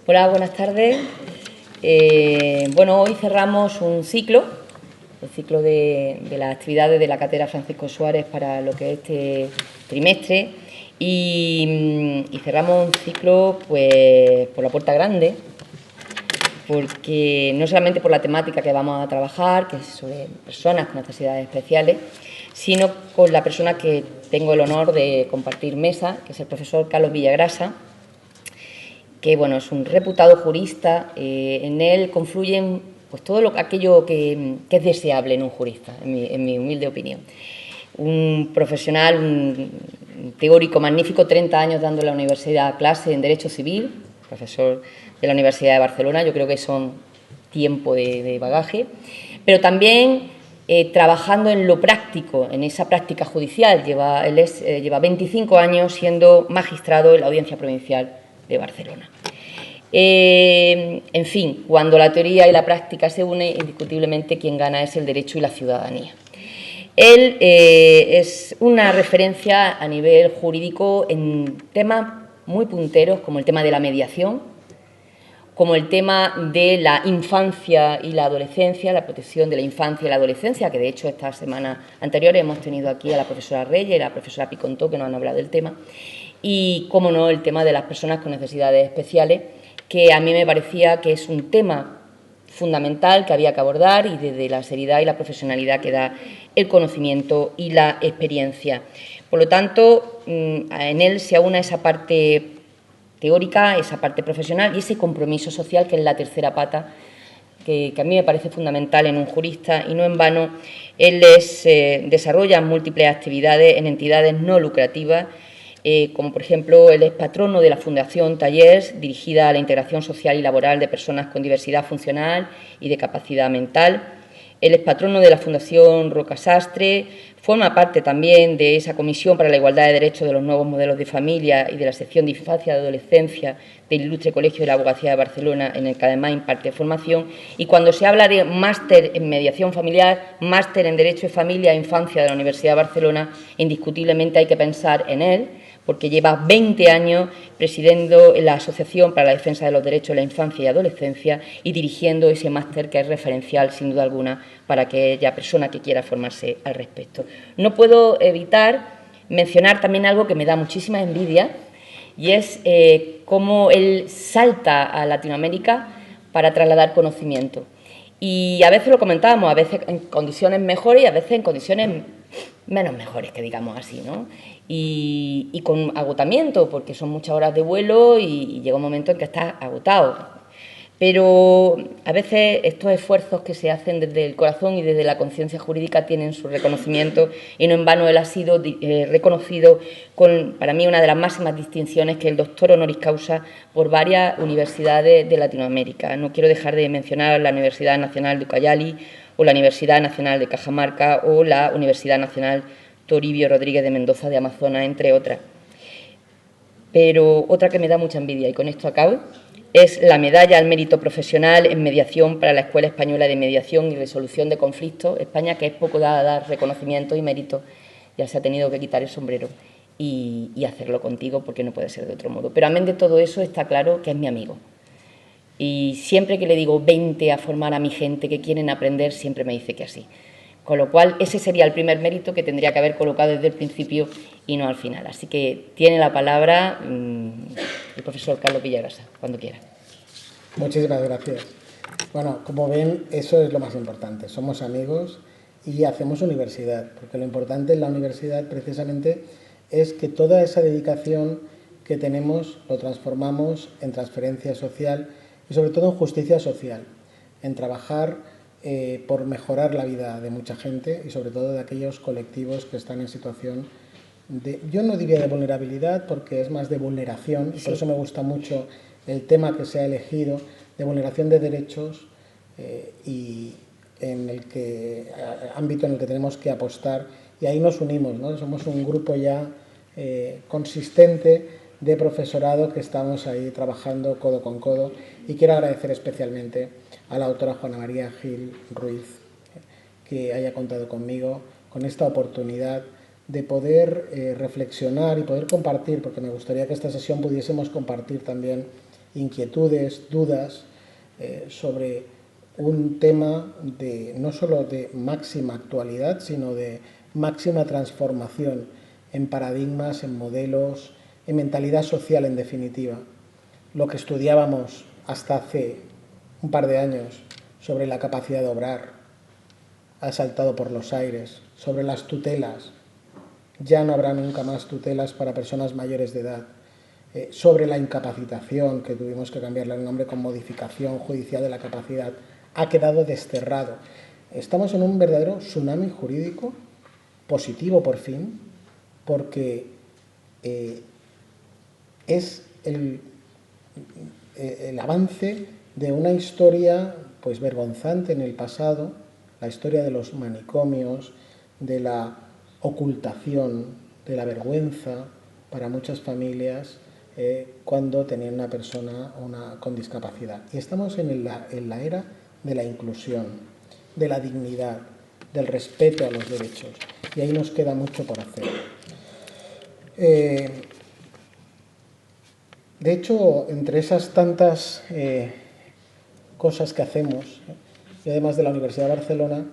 Hola, buenas tardes. Bueno, hoy cerramos un ciclo, el ciclo de las actividades de la Cátedra Francisco Suárez para lo que es este trimestre y cerramos un ciclo pues por la puerta grande, porque no solamente por la temática que vamos a trabajar, que es sobre personas con necesidades especiales, sino con la persona que tengo el honor de compartir mesa, que es el profesor Carlos Villagrasa, que bueno, es un reputado jurista. En él confluyen pues todo aquello que es deseable en un jurista, en mi humilde opinión. Un profesional, un teórico magnífico, 30 años dando en la universidad clase en Derecho Civil, profesor de la Universidad de Barcelona. Yo creo que son tiempo de bagaje, pero también trabajando en lo práctico, en esa práctica judicial. Lleva 25 años siendo magistrado en la Audiencia Provincial de Barcelona. En fin, cuando la teoría y la práctica se unen, indiscutiblemente quien gana es el derecho y la ciudadanía. Él es una referencia a nivel jurídico en temas muy punteros, como el tema de la mediación, como el tema de la infancia y la adolescencia, la protección de la infancia y la adolescencia, que de hecho esta semana anterior hemos tenido aquí a la profesora Reyes y a la profesora Picontó, que nos han hablado del tema, y, cómo no, el tema de las personas con necesidades especiales, que a mí me parecía que es un tema fundamental que había que abordar, y desde la seriedad y la profesionalidad que da el conocimiento y la experiencia. Por lo tanto, en él se aúna esa parte teórica, esa parte profesional y ese compromiso social, que es la tercera pata, que a mí me parece fundamental en un jurista, y no en vano él desarrolla múltiples actividades en entidades no lucrativas, como por ejemplo él es patrono de la Fundación Tallers, dirigida a la integración social y laboral de personas con diversidad funcional y de capacidad mental. Él es patrono de la Fundación Roca Sastre, forma parte también de esa Comisión para la Igualdad de Derechos de los Nuevos Modelos de Familia y de la sección de Infancia y Adolescencia del Ilustre Colegio de la Abogacía de Barcelona, en el que además imparte formación. Y cuando se habla de máster en mediación familiar, máster en Derecho de Familia e Infancia de la Universidad de Barcelona, indiscutiblemente hay que pensar en él, porque lleva 20 años presidiendo la Asociación para la Defensa de los Derechos de la Infancia y Adolescencia y dirigiendo ese máster que es referencial, sin duda alguna, para aquella persona que quiera formarse al respecto. No puedo evitar mencionar también algo que me da muchísima envidia, y es cómo él salta a Latinoamérica para trasladar conocimiento. Y a veces lo comentábamos, a veces en condiciones mejores y a veces en condiciones menos mejores, que digamos así, ¿no? Y con agotamiento, porque son muchas horas de vuelo y llega un momento en que estás agotado. Pero a veces estos esfuerzos que se hacen desde el corazón y desde la conciencia jurídica tienen su reconocimiento, y no en vano él ha sido reconocido con, para mí, una de las máximas distinciones, que es el doctor honoris causa por varias universidades de Latinoamérica. No quiero dejar de mencionar la Universidad Nacional de Ucayali, o la Universidad Nacional de Cajamarca, o la Universidad Nacional Toribio Rodríguez de Mendoza de Amazonas, entre otras. Pero otra que me da mucha envidia, y con esto acabo, es la medalla al mérito profesional en mediación para la Escuela Española de Mediación y Resolución de Conflictos, España, que es poco dada a dar reconocimiento y mérito. Ya se ha tenido que quitar el sombrero y hacerlo contigo, porque no puede ser de otro modo. Pero amén de todo eso, está claro que es mi amigo. Y siempre que le digo vente a formar a mi gente que quieren aprender, siempre me dice que así. Con lo cual, ese sería el primer mérito que tendría que haber colocado desde el principio y no al final. Así que tiene la palabra el profesor Carlos Villagrasa, cuando quiera. Muchísimas gracias. Bueno, como ven, eso es lo más importante. Somos amigos y hacemos universidad, porque lo importante en la universidad precisamente es que toda esa dedicación que tenemos lo transformamos en transferencia social y sobre todo en justicia social, en trabajar por mejorar la vida de mucha gente y sobre todo de aquellos colectivos que están en situación de, yo no diría de vulnerabilidad, porque es más de vulneración, y por eso me gusta mucho el tema que se ha elegido, de vulneración de derechos, y en el ámbito en el que tenemos que apostar, y ahí nos unimos, ¿no? Somos un grupo ya consistente de profesorado que estamos ahí trabajando codo con codo, y quiero agradecer especialmente a la autora Juana María Gil Ruiz que haya contado conmigo con esta oportunidad de poder reflexionar y poder compartir, porque me gustaría que esta sesión pudiésemos compartir también inquietudes, dudas sobre un tema no solo de máxima actualidad, sino de máxima transformación en paradigmas, en modelos, en mentalidad social en definitiva. Lo que estudiábamos hasta hace un par de años sobre la capacidad de obrar ha saltado por los aires, sobre las tutelas. Ya no habrá nunca más tutelas para personas mayores de edad. Sobre la incapacitación, que tuvimos que cambiarle el nombre con modificación judicial de la capacidad, ha quedado desterrado. Estamos en un verdadero tsunami jurídico positivo por fin, porque es el avance de una historia pues vergonzante en el pasado, la historia de los manicomios, de la ocultación, de la vergüenza para muchas familias cuando tenían una persona con discapacidad. Y estamos en la era de la inclusión, de la dignidad, del respeto a los derechos. Y ahí nos queda mucho por hacer. De hecho, entre esas tantas cosas que hacemos, y además de la Universidad de Barcelona,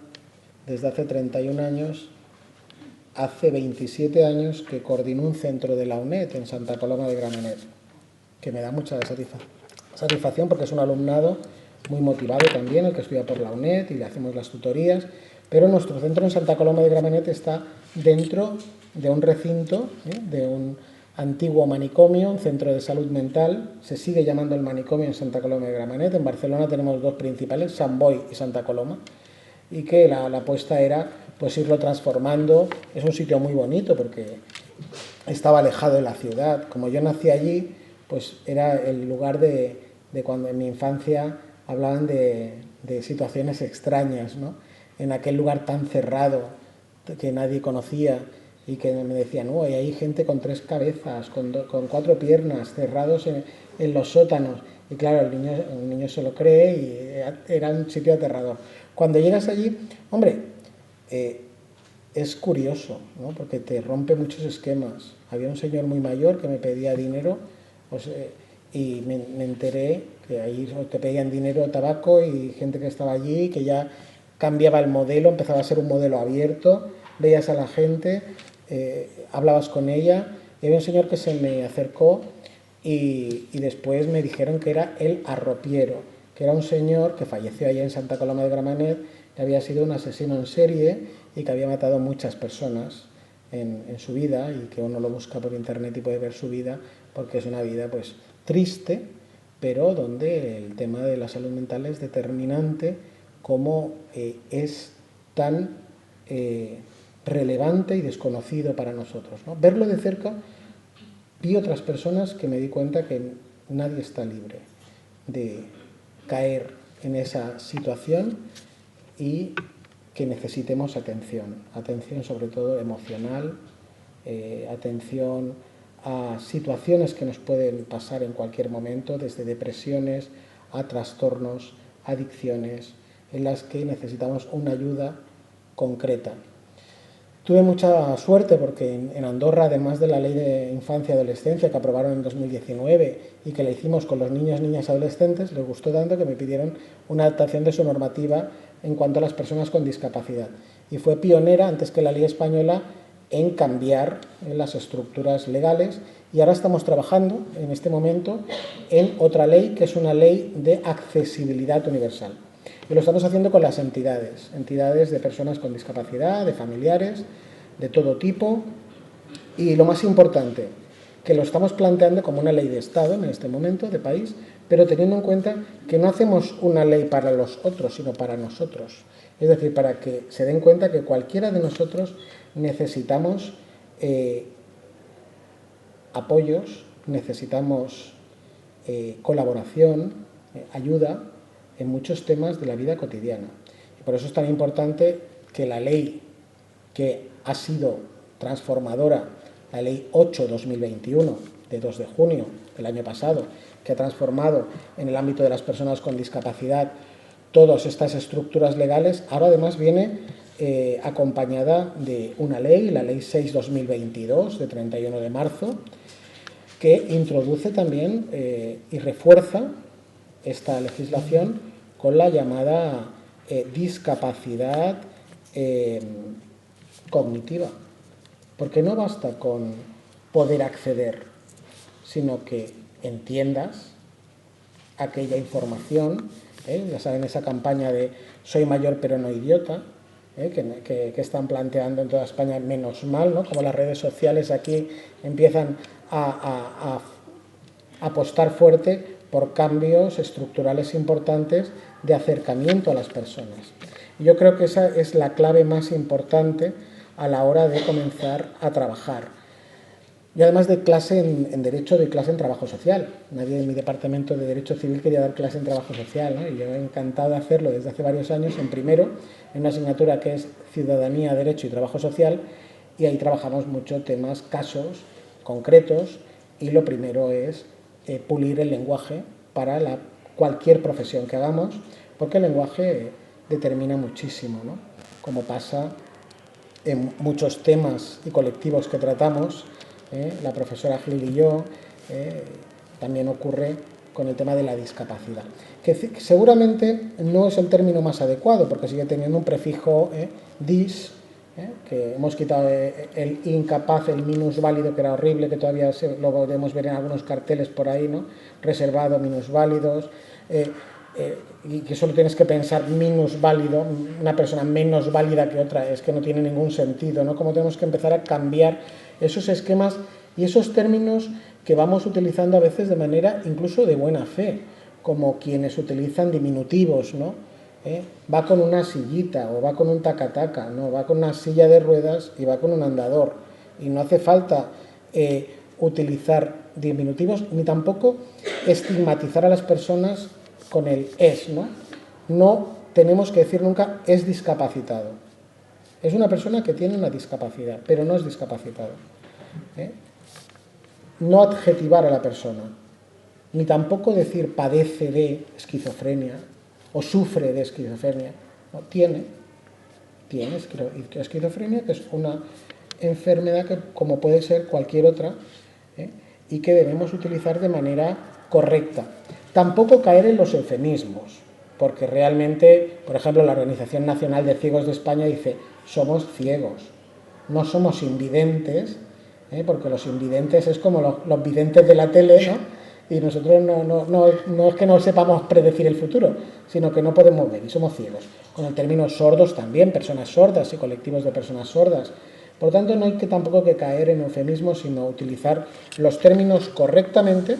desde hace 31 años, hace 27 años que coordino un centro de la UNED en Santa Coloma de Gramenet, que me da mucha satisfacción porque es un alumnado muy motivado también, el que estudia por la UNED y le hacemos las tutorías, pero nuestro centro en Santa Coloma de Gramenet está dentro de un recinto, de un antiguo manicomio, un centro de salud mental. Se sigue llamando el manicomio en Santa Coloma de Gramenet. En Barcelona tenemos dos principales, Sant Boi y Santa Coloma, y que la apuesta era pues irlo transformando. Es un sitio muy bonito porque estaba alejado de la ciudad. Como yo nací allí, pues era el lugar de cuando en mi infancia hablaban de situaciones extrañas, ¿no? En aquel lugar tan cerrado que nadie conocía y que me decían, oh, y hay gente con 3 cabezas, con 4 piernas, cerrados en los sótanos. Y claro, el niño se lo cree y era un sitio aterrador. Cuando llegas allí, hombre, es curioso, ¿no? Porque te rompe muchos esquemas. Había un señor muy mayor que me pedía dinero pues, y me enteré que ahí te pedían dinero, tabaco, y gente que estaba allí que ya cambiaba el modelo, empezaba a ser un modelo abierto, veías a la gente, hablabas con ella, y había un señor que se me acercó y después me dijeron que era el arropiero, que era un señor que falleció allí en Santa Coloma de Gramenet, que había sido un asesino en serie y que había matado muchas personas en su vida, y que uno lo busca por internet y puede ver su vida, porque es una vida pues triste, pero donde el tema de la salud mental es determinante, como es tan relevante y desconocido para nosotros, ¿no? Verlo de cerca, vi otras personas que me di cuenta que nadie está libre de caer en esa situación y que necesitemos atención sobre todo emocional, atención a situaciones que nos pueden pasar en cualquier momento, desde depresiones a trastornos, adicciones, en las que necesitamos una ayuda concreta. Tuve mucha suerte porque en Andorra, además de la Ley de Infancia y Adolescencia que aprobaron en 2019 y que la hicimos con los niños, niñas y adolescentes, les gustó tanto que me pidieron una adaptación de su normativa en cuanto a las personas con discapacidad. Y fue pionera, antes que la ley española, en cambiar las estructuras legales, y ahora estamos trabajando en este momento en otra ley, que es una ley de accesibilidad universal. Y lo estamos haciendo con las entidades de personas con discapacidad, de familiares, de todo tipo. Y lo más importante, que lo estamos planteando como una ley de Estado en este momento, de país, pero teniendo en cuenta que no hacemos una ley para los otros, sino para nosotros. Es decir, para que se den cuenta que cualquiera de nosotros necesitamos apoyos, necesitamos colaboración, ayuda en muchos temas de la vida cotidiana. Y por eso es tan importante que la ley que ha sido transformadora, la Ley 8/2021, de 2 de junio del año pasado, que ha transformado en el ámbito de las personas con discapacidad todas estas estructuras legales, ahora además viene acompañada de una ley, la Ley 6/2022, de 31 de marzo, que introduce también y refuerza esta legislación con la llamada discapacidad cognitiva. Porque no basta con poder acceder, sino que entiendas aquella información, ya saben, esa campaña de soy mayor pero no idiota, que están planteando en toda España, menos mal, ¿no? Como las redes sociales aquí empiezan a apostar fuerte por cambios estructurales importantes de acercamiento a las personas. Y yo creo que esa es la clave más importante a la hora de comenzar a trabajar. Yo además de clase en Derecho, doy clase en Trabajo Social. Nadie en mi departamento de Derecho Civil quería dar clase en Trabajo Social, ¿no? Y yo he encantado de hacerlo desde hace varios años, en primero, en una asignatura que es Ciudadanía, Derecho y Trabajo Social, y ahí trabajamos mucho temas, casos concretos, y lo primero es pulir el lenguaje para cualquier profesión que hagamos, porque el lenguaje determina muchísimo, ¿no? Como pasa en muchos temas y colectivos que tratamos, la profesora Gil y yo, también ocurre con el tema de la discapacidad, que seguramente no es el término más adecuado, porque sigue teniendo un prefijo dis, que hemos quitado el incapaz, el minusválido, que era horrible, que todavía lo podemos ver en algunos carteles por ahí, ¿no? Reservado, minusválidos, y que solo tienes que pensar minusválido, una persona menos válida que otra, es que no tiene ningún sentido, ¿no? Como tenemos que empezar a cambiar esos esquemas y esos términos que vamos utilizando a veces de manera incluso de buena fe, como quienes utilizan diminutivos, ¿no? Va con una sillita o va con un taca-taca, no, va con una silla de ruedas y va con un andador. Y no hace falta utilizar diminutivos ni tampoco estigmatizar a las personas con el es, ¿no? No tenemos que decir nunca es discapacitado. Es una persona que tiene una discapacidad, pero no es discapacitado. No adjetivar a la persona, ni tampoco decir padece de esquizofrenia o sufre de esquizofrenia. No, tiene esquizofrenia, que es una enfermedad que, como puede ser cualquier otra, y que debemos utilizar de manera correcta. Tampoco caer en los eufemismos, porque realmente, por ejemplo, la Organización Nacional de Ciegos de España dice somos ciegos, no somos invidentes, porque los invidentes es como los videntes de la tele, ¿no? Y nosotros no es que no sepamos predecir el futuro, sino que no podemos ver y somos ciegos. Con el término sordos también, personas sordas y colectivos de personas sordas. Por lo tanto, no hay que tampoco que caer en eufemismos, sino utilizar los términos correctamente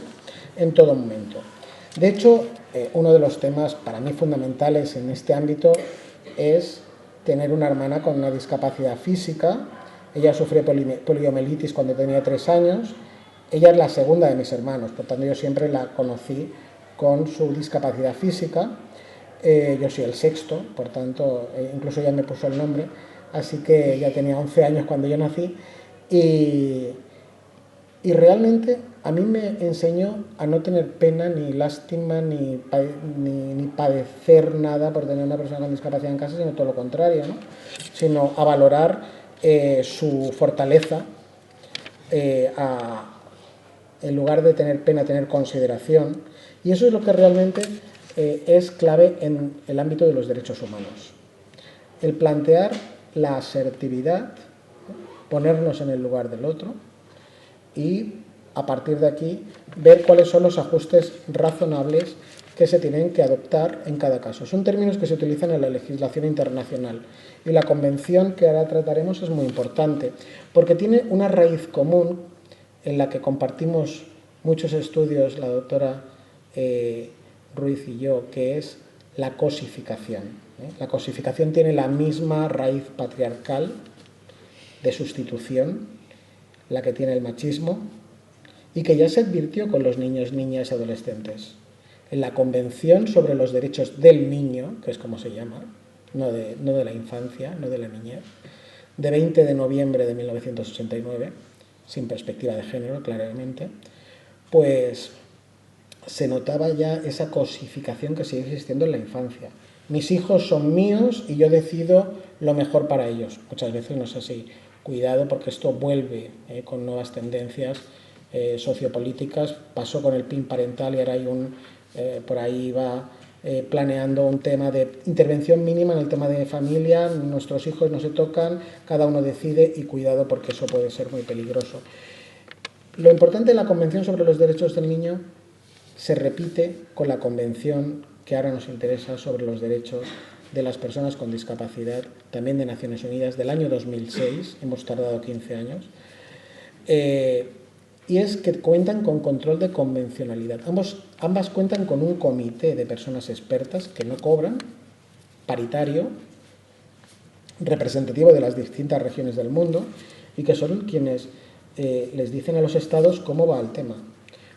en todo momento. De hecho, uno de los temas para mí fundamentales en este ámbito es tener una hermana con una discapacidad física. Ella sufrió poliomielitis cuando tenía 3 años. Ella es la segunda de mis hermanos, por tanto yo siempre la conocí con su discapacidad física. Yo soy el sexto, por tanto, incluso ella me puso el nombre, así que ella tenía 11 años cuando yo nací. Y realmente a mí me enseñó a no tener pena, ni lástima, ni padecer nada por tener una persona con discapacidad en casa, sino todo lo contrario, ¿no? Sino a valorar su fortaleza, en lugar de tener pena, tener consideración. Y eso es lo que realmente es clave en el ámbito de los derechos humanos. El plantear la asertividad, ponernos en el lugar del otro y a partir de aquí ver cuáles son los ajustes razonables que se tienen que adoptar en cada caso. Son términos que se utilizan en la legislación internacional y la convención que ahora trataremos es muy importante porque tiene una raíz común en la que compartimos muchos estudios la doctora Ruiz y yo, que es la cosificación. La cosificación tiene la misma raíz patriarcal de sustitución, la que tiene el machismo, y que ya se advirtió con los niños, niñas y adolescentes. En la Convención sobre los Derechos del Niño, que es como se llama, no de la infancia, no de la niñez, de 20 de noviembre de 1989, sin perspectiva de género, claramente, pues se notaba ya esa cosificación que sigue existiendo en la infancia. Mis hijos son míos y yo decido lo mejor para ellos. Muchas veces no es así. Cuidado porque esto vuelve con nuevas tendencias sociopolíticas. Pasó con el PIN parental y ahora hay por ahí va planeando un tema de intervención mínima en el tema de familia. Nuestros hijos no se tocan, cada uno decide, y cuidado porque eso puede ser muy peligroso. Lo importante de la Convención sobre los Derechos del Niño se repite con la Convención que ahora nos interesa sobre los derechos de las personas con discapacidad, también de Naciones Unidas, del año 2006, hemos tardado 15 años, y es que cuentan con control de convencionalidad. Ambas cuentan con un comité de personas expertas que no cobran, paritario, representativo de las distintas regiones del mundo, y que son quienes les dicen a los estados cómo va el tema.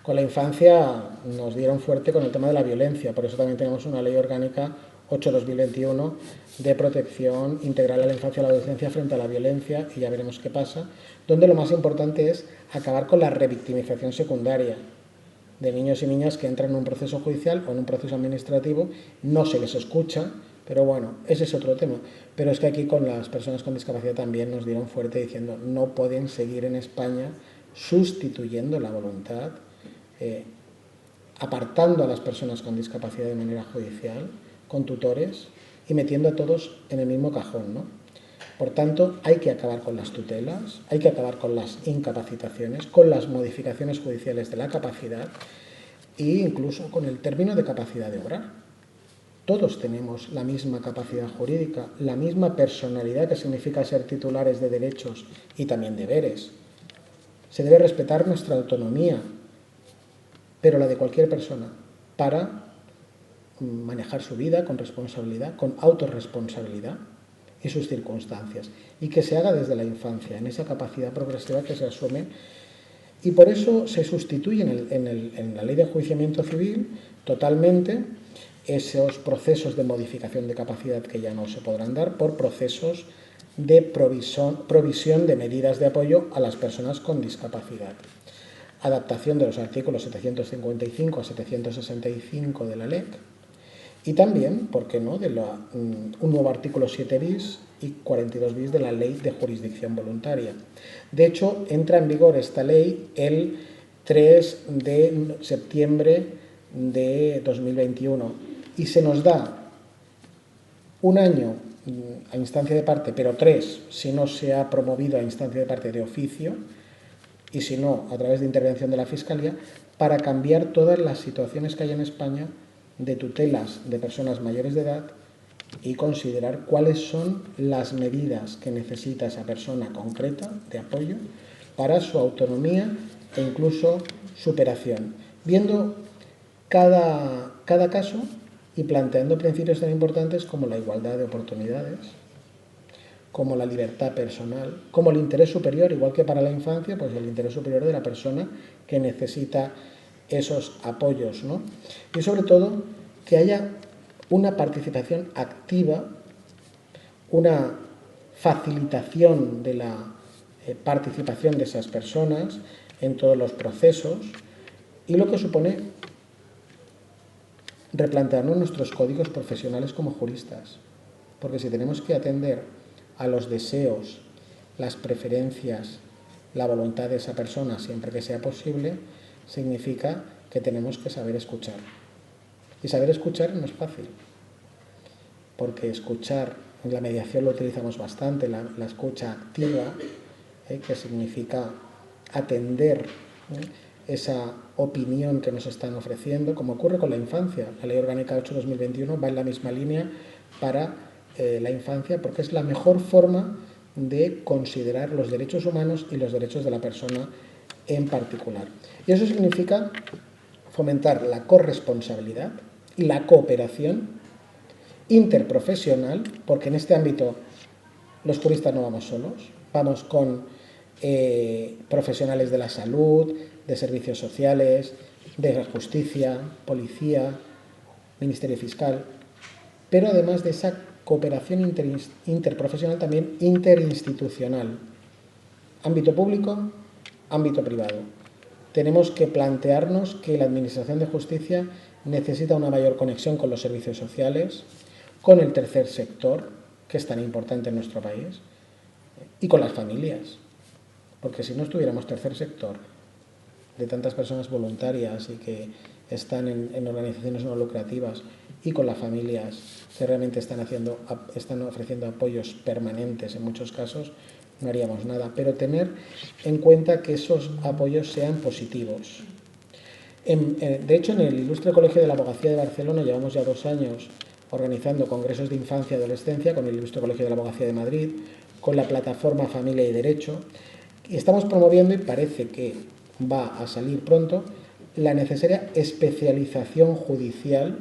Con la infancia nos dieron fuerte con el tema de la violencia, por eso también tenemos una ley orgánica 8/2021 de protección integral a la infancia y a la adolescencia frente a la violencia, y ya veremos qué pasa, donde lo más importante es acabar con la revictimización secundaria de niños y niñas que entran en un proceso judicial o en un proceso administrativo, no se les escucha, pero bueno, ese es otro tema. Pero es que aquí con las personas con discapacidad también nos dieron fuerte diciendo no pueden seguir en España sustituyendo la voluntad, apartando a las personas con discapacidad de manera judicial, con tutores, y metiendo a todos en el mismo cajón, ¿no? Por tanto, hay que acabar con las tutelas, hay que acabar con las incapacitaciones, con las modificaciones judiciales de la capacidad e incluso con el término de capacidad de obrar. Todos tenemos la misma capacidad jurídica, la misma personalidad que significa ser titulares de derechos y también deberes. Se debe respetar nuestra autonomía, pero la de cualquier persona, para manejar su vida con responsabilidad, con autorresponsabilidad y sus circunstancias, y que se haga desde la infancia, en esa capacidad progresiva que se asume. Y por eso se sustituye en la ley de enjuiciamiento civil totalmente esos procesos de modificación de capacidad que ya no se podrán dar por procesos de provisión de medidas de apoyo a las personas con discapacidad. Adaptación de los artículos 755 a 765 de la LEC, y también, ¿por qué no?, de un nuevo artículo 7 bis y 42 bis de la Ley de Jurisdicción Voluntaria. De hecho, entra en vigor esta ley el 3 de septiembre de 2021 y se nos da un año a instancia de parte, pero 3 si no se ha promovido a instancia de parte de oficio, y si no, a través de intervención de la Fiscalía, para cambiar todas las situaciones que hay en España de tutelas de personas mayores de edad y considerar cuáles son las medidas que necesita esa persona concreta de apoyo para su autonomía e incluso superación, viendo cada caso y planteando principios tan importantes como la igualdad de oportunidades, como la libertad personal, como el interés superior, igual que para la infancia, pues el interés superior de la persona que necesita esos apoyos, ¿no? Y sobre todo que haya una participación activa, una facilitación de la participación de esas personas en todos los procesos, y lo que supone replantearnos nuestros códigos profesionales como juristas, porque si tenemos que atender a los deseos, las preferencias, la voluntad de esa persona siempre que sea posible, significa que tenemos que saber escuchar. Y saber escuchar no es fácil, porque escuchar, en la mediación lo utilizamos bastante, la escucha activa, que significa atender esa opinión que nos están ofreciendo, como ocurre con la infancia. La Ley Orgánica 8/2021 va en la misma línea para la infancia, porque es la mejor forma de considerar los derechos humanos y los derechos de la persona en particular. Y eso significa fomentar la corresponsabilidad y la cooperación interprofesional, porque en este ámbito los juristas no vamos solos, vamos con profesionales de la salud, de servicios sociales, de la justicia, policía, Ministerio Fiscal, pero además de esa cooperación interprofesional, también interinstitucional, ámbito público, ámbito privado. Tenemos que plantearnos que la Administración de Justicia necesita una mayor conexión con los servicios sociales, con el tercer sector, que es tan importante en nuestro país, y con las familias. Porque si no estuviéramos tercer sector de tantas personas voluntarias y que están en organizaciones no lucrativas y con las familias que realmente están ofreciendo apoyos permanentes en muchos casos, no haríamos nada. Pero tener en cuenta que esos apoyos sean positivos. De hecho, en el Ilustre Colegio de la Abogacía de Barcelona llevamos ya 2 años organizando congresos de infancia y adolescencia con el Ilustre Colegio de la Abogacía de Madrid, con la plataforma Familia y Derecho, y estamos promoviendo, y parece que va a salir pronto, la necesaria especialización judicial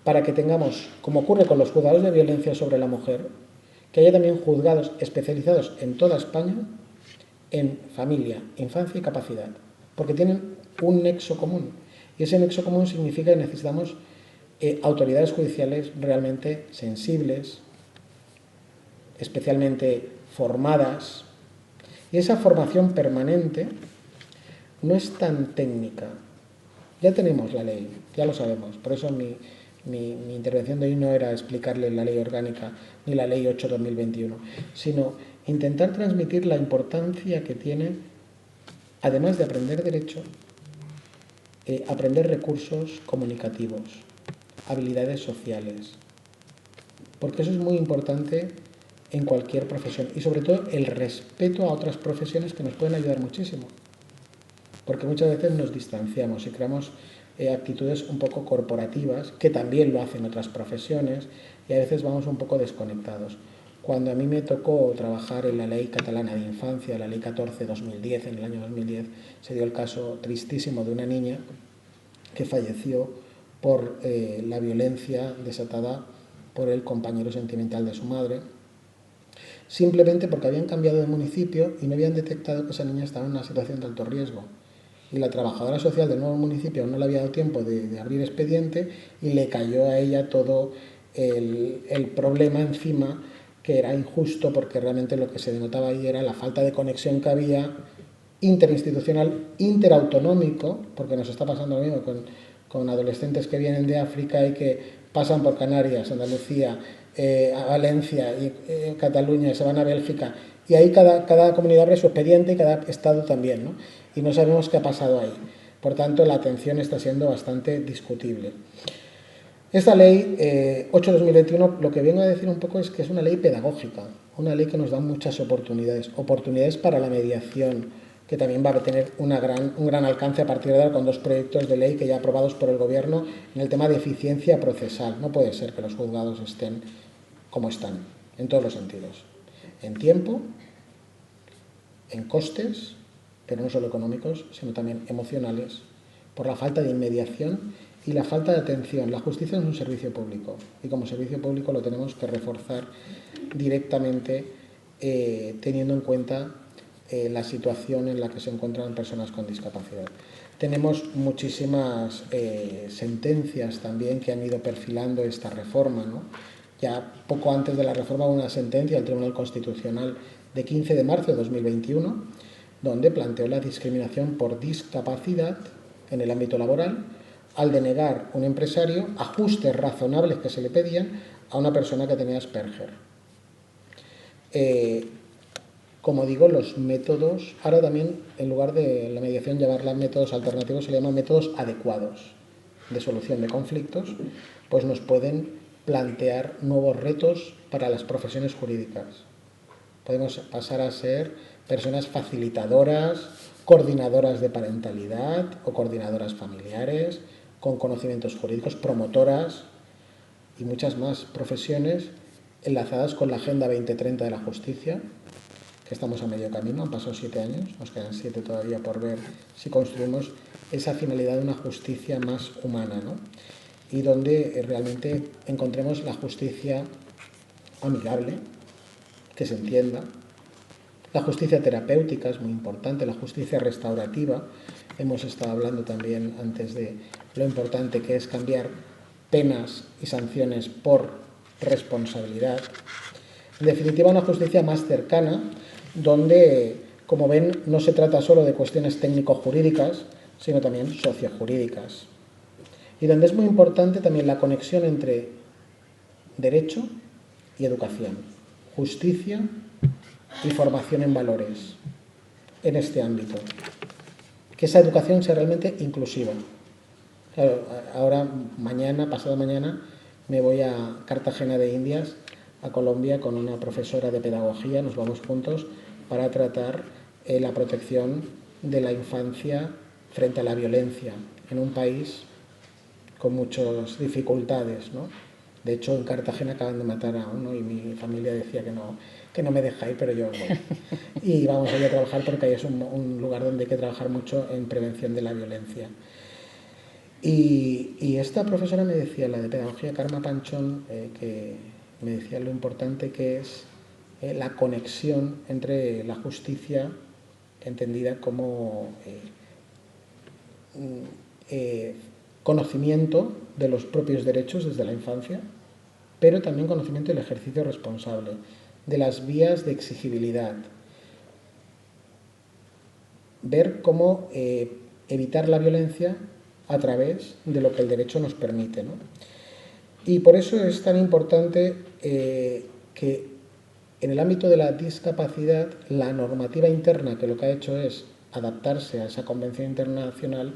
para que tengamos, como ocurre con los juzgados de violencia sobre la mujer, que haya también juzgados especializados en toda España en familia, infancia y capacidad, porque tienen un nexo común. Y ese nexo común significa que necesitamos autoridades judiciales realmente sensibles, especialmente formadas. Y esa formación permanente no es tan técnica. Ya tenemos la ley, ya lo sabemos. Por eso mi intervención de hoy no era explicarle la ley orgánica ni la ley 8/2021, sino intentar transmitir la importancia que tiene, además de aprender derecho, aprender recursos comunicativos, habilidades sociales, porque eso es muy importante en cualquier profesión, y sobre todo el respeto a otras profesiones que nos pueden ayudar muchísimo, porque muchas veces nos distanciamos y creamos actitudes un poco corporativas, que también lo hacen otras profesiones, y a veces vamos un poco desconectados. Cuando a mí me tocó trabajar en la Ley Catalana de Infancia, la Ley 14/2010, en el año 2010, se dio el caso tristísimo de una niña que falleció por la violencia desatada por el compañero sentimental de su madre, simplemente porque habían cambiado de municipio y no habían detectado que esa niña estaba en una situación de alto riesgo. Y la trabajadora social del nuevo municipio no le había dado tiempo de abrir expediente y le cayó a ella todo el problema encima, que era injusto, porque realmente lo que se denotaba ahí era la falta de conexión que había interinstitucional, interautonómico, porque nos está pasando lo mismo con adolescentes que vienen de África y que pasan por Canarias, Andalucía, a Valencia y Cataluña, y se van a Bélgica, y ahí cada comunidad abre su expediente y cada estado también, ¿no? Y no sabemos qué ha pasado ahí. Por tanto, la atención está siendo bastante discutible. Esta ley 8/2021, lo que vengo a decir un poco es que es una ley pedagógica, una ley que nos da muchas oportunidades para la mediación, que también va a tener un gran alcance a partir de ahora, con 2 proyectos de ley que ya aprobados por el Gobierno en el tema de eficiencia procesal. No puede ser que los juzgados estén como están, en todos los sentidos, en tiempo, en costes, pero no solo económicos, sino también emocionales, por la falta de inmediación y la falta de atención. La justicia es un servicio público, y como servicio público lo tenemos que reforzar directamente, teniendo en cuenta la situación en la que se encuentran personas con discapacidad. Tenemos muchísimas sentencias también que han ido perfilando esta reforma, ¿no? Ya poco antes de la reforma hubo una sentencia del Tribunal Constitucional de 15 de marzo de 2021, donde planteó la discriminación por discapacidad en el ámbito laboral, al denegar un empresario ajustes razonables que se le pedían a una persona que tenía Asperger. Como digo, los métodos, ahora también, en lugar de la mediación llamarla métodos alternativos, se le llaman métodos adecuados de solución de conflictos, pues nos pueden plantear nuevos retos para las profesiones jurídicas. Podemos pasar a ser personas facilitadoras, coordinadoras de parentalidad o coordinadoras familiares, con conocimientos jurídicos, promotoras y muchas más profesiones enlazadas con la Agenda 2030 de la Justicia, que estamos a medio camino, han pasado 7 años, nos quedan 7 todavía por ver si construimos esa finalidad de una justicia más humana, ¿no? Y donde realmente encontremos la justicia amigable, que se entienda. La justicia terapéutica es muy importante, la justicia restaurativa. Hemos estado hablando también antes de lo importante que es cambiar penas y sanciones por responsabilidad. En definitiva, una justicia más cercana, donde, como ven, no se trata solo de cuestiones técnico-jurídicas, sino también sociojurídicas. Y donde es muy importante también la conexión entre derecho y educación, justicia y formación en valores en este ámbito. que esa educación sea realmente inclusiva. Claro, ahora, mañana, pasado mañana, me voy a Cartagena de Indias, a Colombia, con una profesora de pedagogía, nos vamos juntos para tratar la protección de la infancia frente a la violencia en un país con muchas dificultades, ¿no? De hecho, en Cartagena acaban de matar a uno y mi familia decía que no me deja ir, pero yo voy. Y vamos a ir a trabajar porque ahí es un lugar donde hay que trabajar mucho en prevención de la violencia. Y esta profesora me decía, la de pedagogía, Karma Panchón, que me decía lo importante que es la conexión entre la justicia, entendida como conocimiento de los propios derechos desde la infancia, pero también conocimiento del ejercicio responsable, de las vías de exigibilidad. Ver cómo evitar la violencia a través de lo que el derecho nos permite, ¿no? Y por eso es tan importante que en el ámbito de la discapacidad, la normativa interna, que lo que ha hecho es adaptarse a esa convención internacional,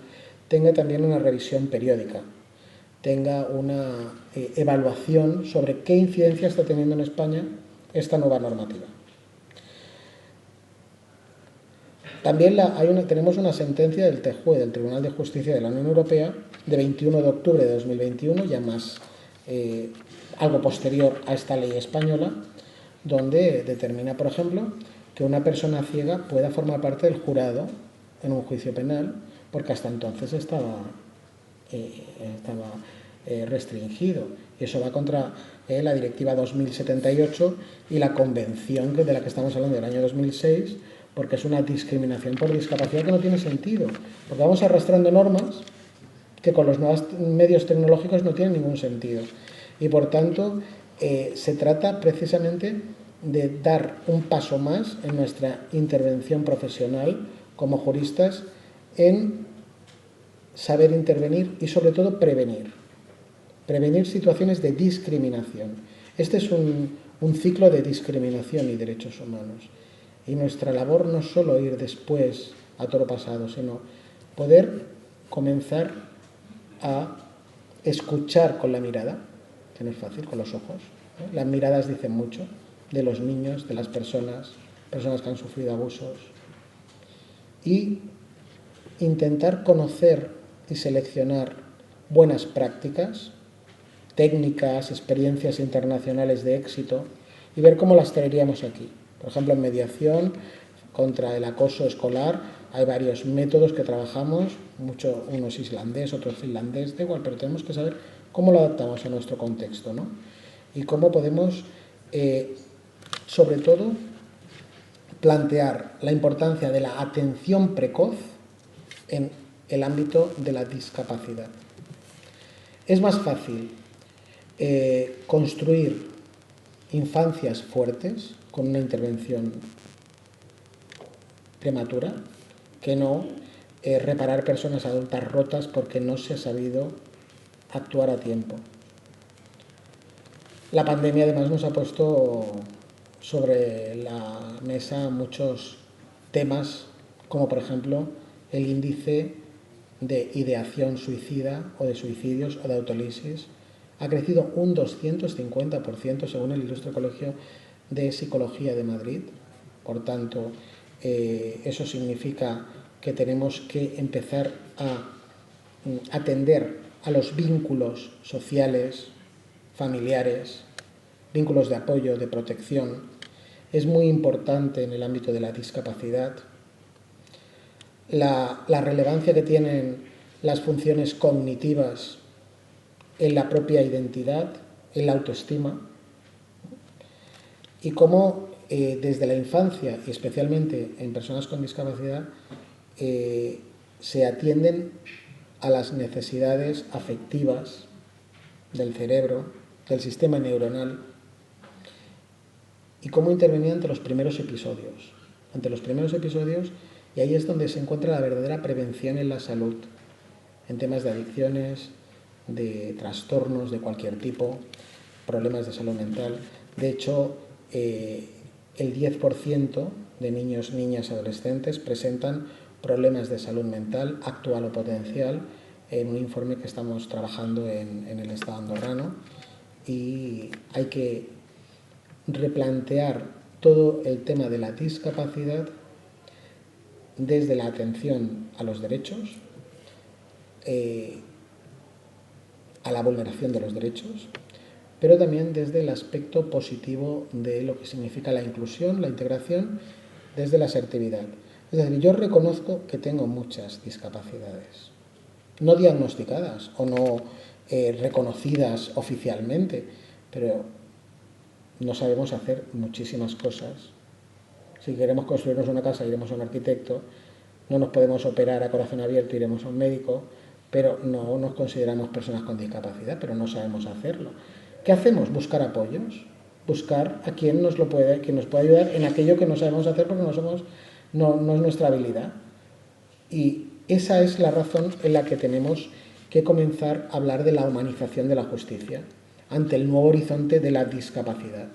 tenga también una revisión periódica, tenga una evaluación sobre qué incidencia está teniendo en España esta nueva normativa. También tenemos una sentencia del TJUE, del Tribunal de Justicia de la Unión Europea, de 21 de octubre de 2021, ya más algo posterior a esta ley española, donde determina, por ejemplo, que una persona ciega pueda formar parte del jurado en un juicio penal, porque hasta entonces estaba restringido. Y eso va contra la Directiva 2078 y la Convención de la que estamos hablando del año 2006, porque es una discriminación por discapacidad que no tiene sentido, porque vamos arrastrando normas que con los nuevos medios tecnológicos no tienen ningún sentido. Y por tanto, se trata precisamente de dar un paso más en nuestra intervención profesional como juristas en saber intervenir y sobre todo prevenir situaciones de discriminación. Este es un ciclo de discriminación y derechos humanos. Y nuestra labor no es solo ir después a toro pasado, sino poder comenzar a escuchar con la mirada, que no es fácil, con los ojos. Las miradas dicen mucho de los niños, de las personas que han sufrido abusos. Y intentar conocer y seleccionar buenas prácticas, técnicas, experiencias internacionales de éxito y ver cómo las traeríamos aquí. Por ejemplo, en mediación contra el acoso escolar hay varios métodos que trabajamos, uno es islandés, otro es finlandés, da igual, pero tenemos que saber cómo lo adaptamos a nuestro contexto, ¿no? Y cómo podemos, sobre todo, plantear la importancia de la atención precoz en el ámbito de la discapacidad. Es más fácil construir infancias fuertes con una intervención prematura que no reparar personas adultas rotas porque no se ha sabido actuar a tiempo. La pandemia además nos ha puesto sobre la mesa muchos temas, como por ejemplo el índice de ideación suicida o de suicidios o de autolisis. Ha crecido un 250% según el Ilustre Colegio de Psicología de Madrid. Por tanto, eso significa que tenemos que empezar a atender a los vínculos sociales, familiares, vínculos de apoyo, de protección. Es muy importante en el ámbito de la discapacidad la relevancia que tienen las funciones cognitivas en la propia identidad, en la autoestima, y cómo desde la infancia, y especialmente en personas con discapacidad, se atienden a las necesidades afectivas del cerebro, del sistema neuronal, y cómo intervenir ante los primeros episodios. Y ahí es donde se encuentra la verdadera prevención en la salud, en temas de adicciones, de trastornos de cualquier tipo, problemas de salud mental. De hecho, el 10% de niños, niñas y adolescentes presentan problemas de salud mental, actual o potencial, en un informe que estamos trabajando en el Estado andorrano, y hay que replantear todo el tema de la discapacidad desde la atención a los derechos, a la vulneración de los derechos, pero también desde el aspecto positivo de lo que significa la inclusión, la integración, desde la asertividad. Es decir, yo reconozco que tengo muchas discapacidades, no diagnosticadas o no reconocidas oficialmente, pero no sabemos hacer muchísimas cosas. Si queremos construirnos una casa, iremos a un arquitecto. No nos podemos operar a corazón abierto, iremos a un médico, pero no nos consideramos personas con discapacidad, pero no sabemos hacerlo. ¿Qué hacemos? Buscar apoyos, buscar a quien nos pueda ayudar en aquello que no sabemos hacer porque no es nuestra habilidad. Y esa es la razón en la que tenemos que comenzar a hablar de la humanización de la justicia ante el nuevo horizonte de la discapacidad,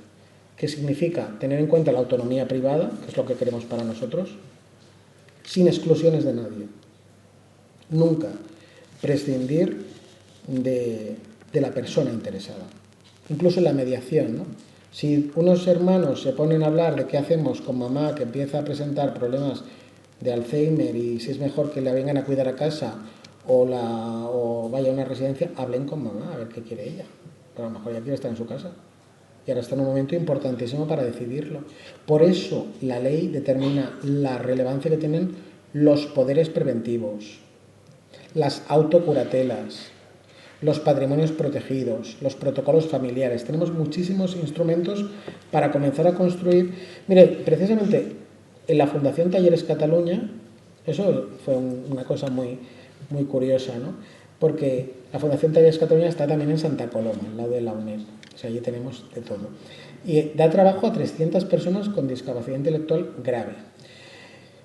que significa tener en cuenta la autonomía privada, que es lo que queremos para nosotros, sin exclusiones de nadie. Nunca prescindir de la persona interesada. Incluso en la mediación, ¿no? Si unos hermanos se ponen a hablar de qué hacemos con mamá que empieza a presentar problemas de Alzheimer y si es mejor que la vengan a cuidar a casa o vaya a una residencia, hablen con mamá a ver qué quiere ella. Pero a lo mejor ella quiere estar en su casa. Y ahora está en un momento importantísimo para decidirlo. Por eso la ley determina la relevancia que tienen los poderes preventivos, las autocuratelas, los patrimonios protegidos, los protocolos familiares. Tenemos muchísimos instrumentos para comenzar a construir. Mire, precisamente en la Fundación Talleres Cataluña, eso fue una cosa muy, muy curiosa, ¿no? Porque la Fundación Talleres Cataluña está también en Santa Coloma, al lado de la UNED. O sea, allí tenemos de todo. Y da trabajo a 300 personas con discapacidad intelectual grave.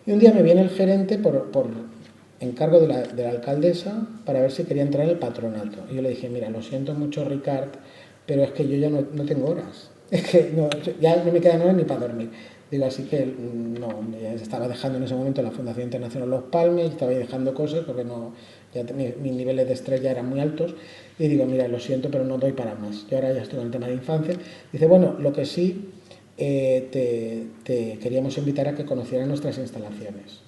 Y un día me viene el gerente por encargo de la alcaldesa para ver si quería entrar en el patronato. Y yo le dije, mira, lo siento mucho, Ricard, pero es que yo ya no tengo horas. Es que ya no me quedan horas ni para dormir. Digo, así que no, ya estaba dejando en ese momento la Fundación Internacional Los Palmes, estaba ahí dejando cosas porque mis niveles de estrés ya eran muy altos. Y digo, mira, lo siento, pero no doy para más. Yo ahora ya estoy en el tema de infancia. Dice, bueno, lo que sí, te queríamos invitar a que conocieran nuestras instalaciones.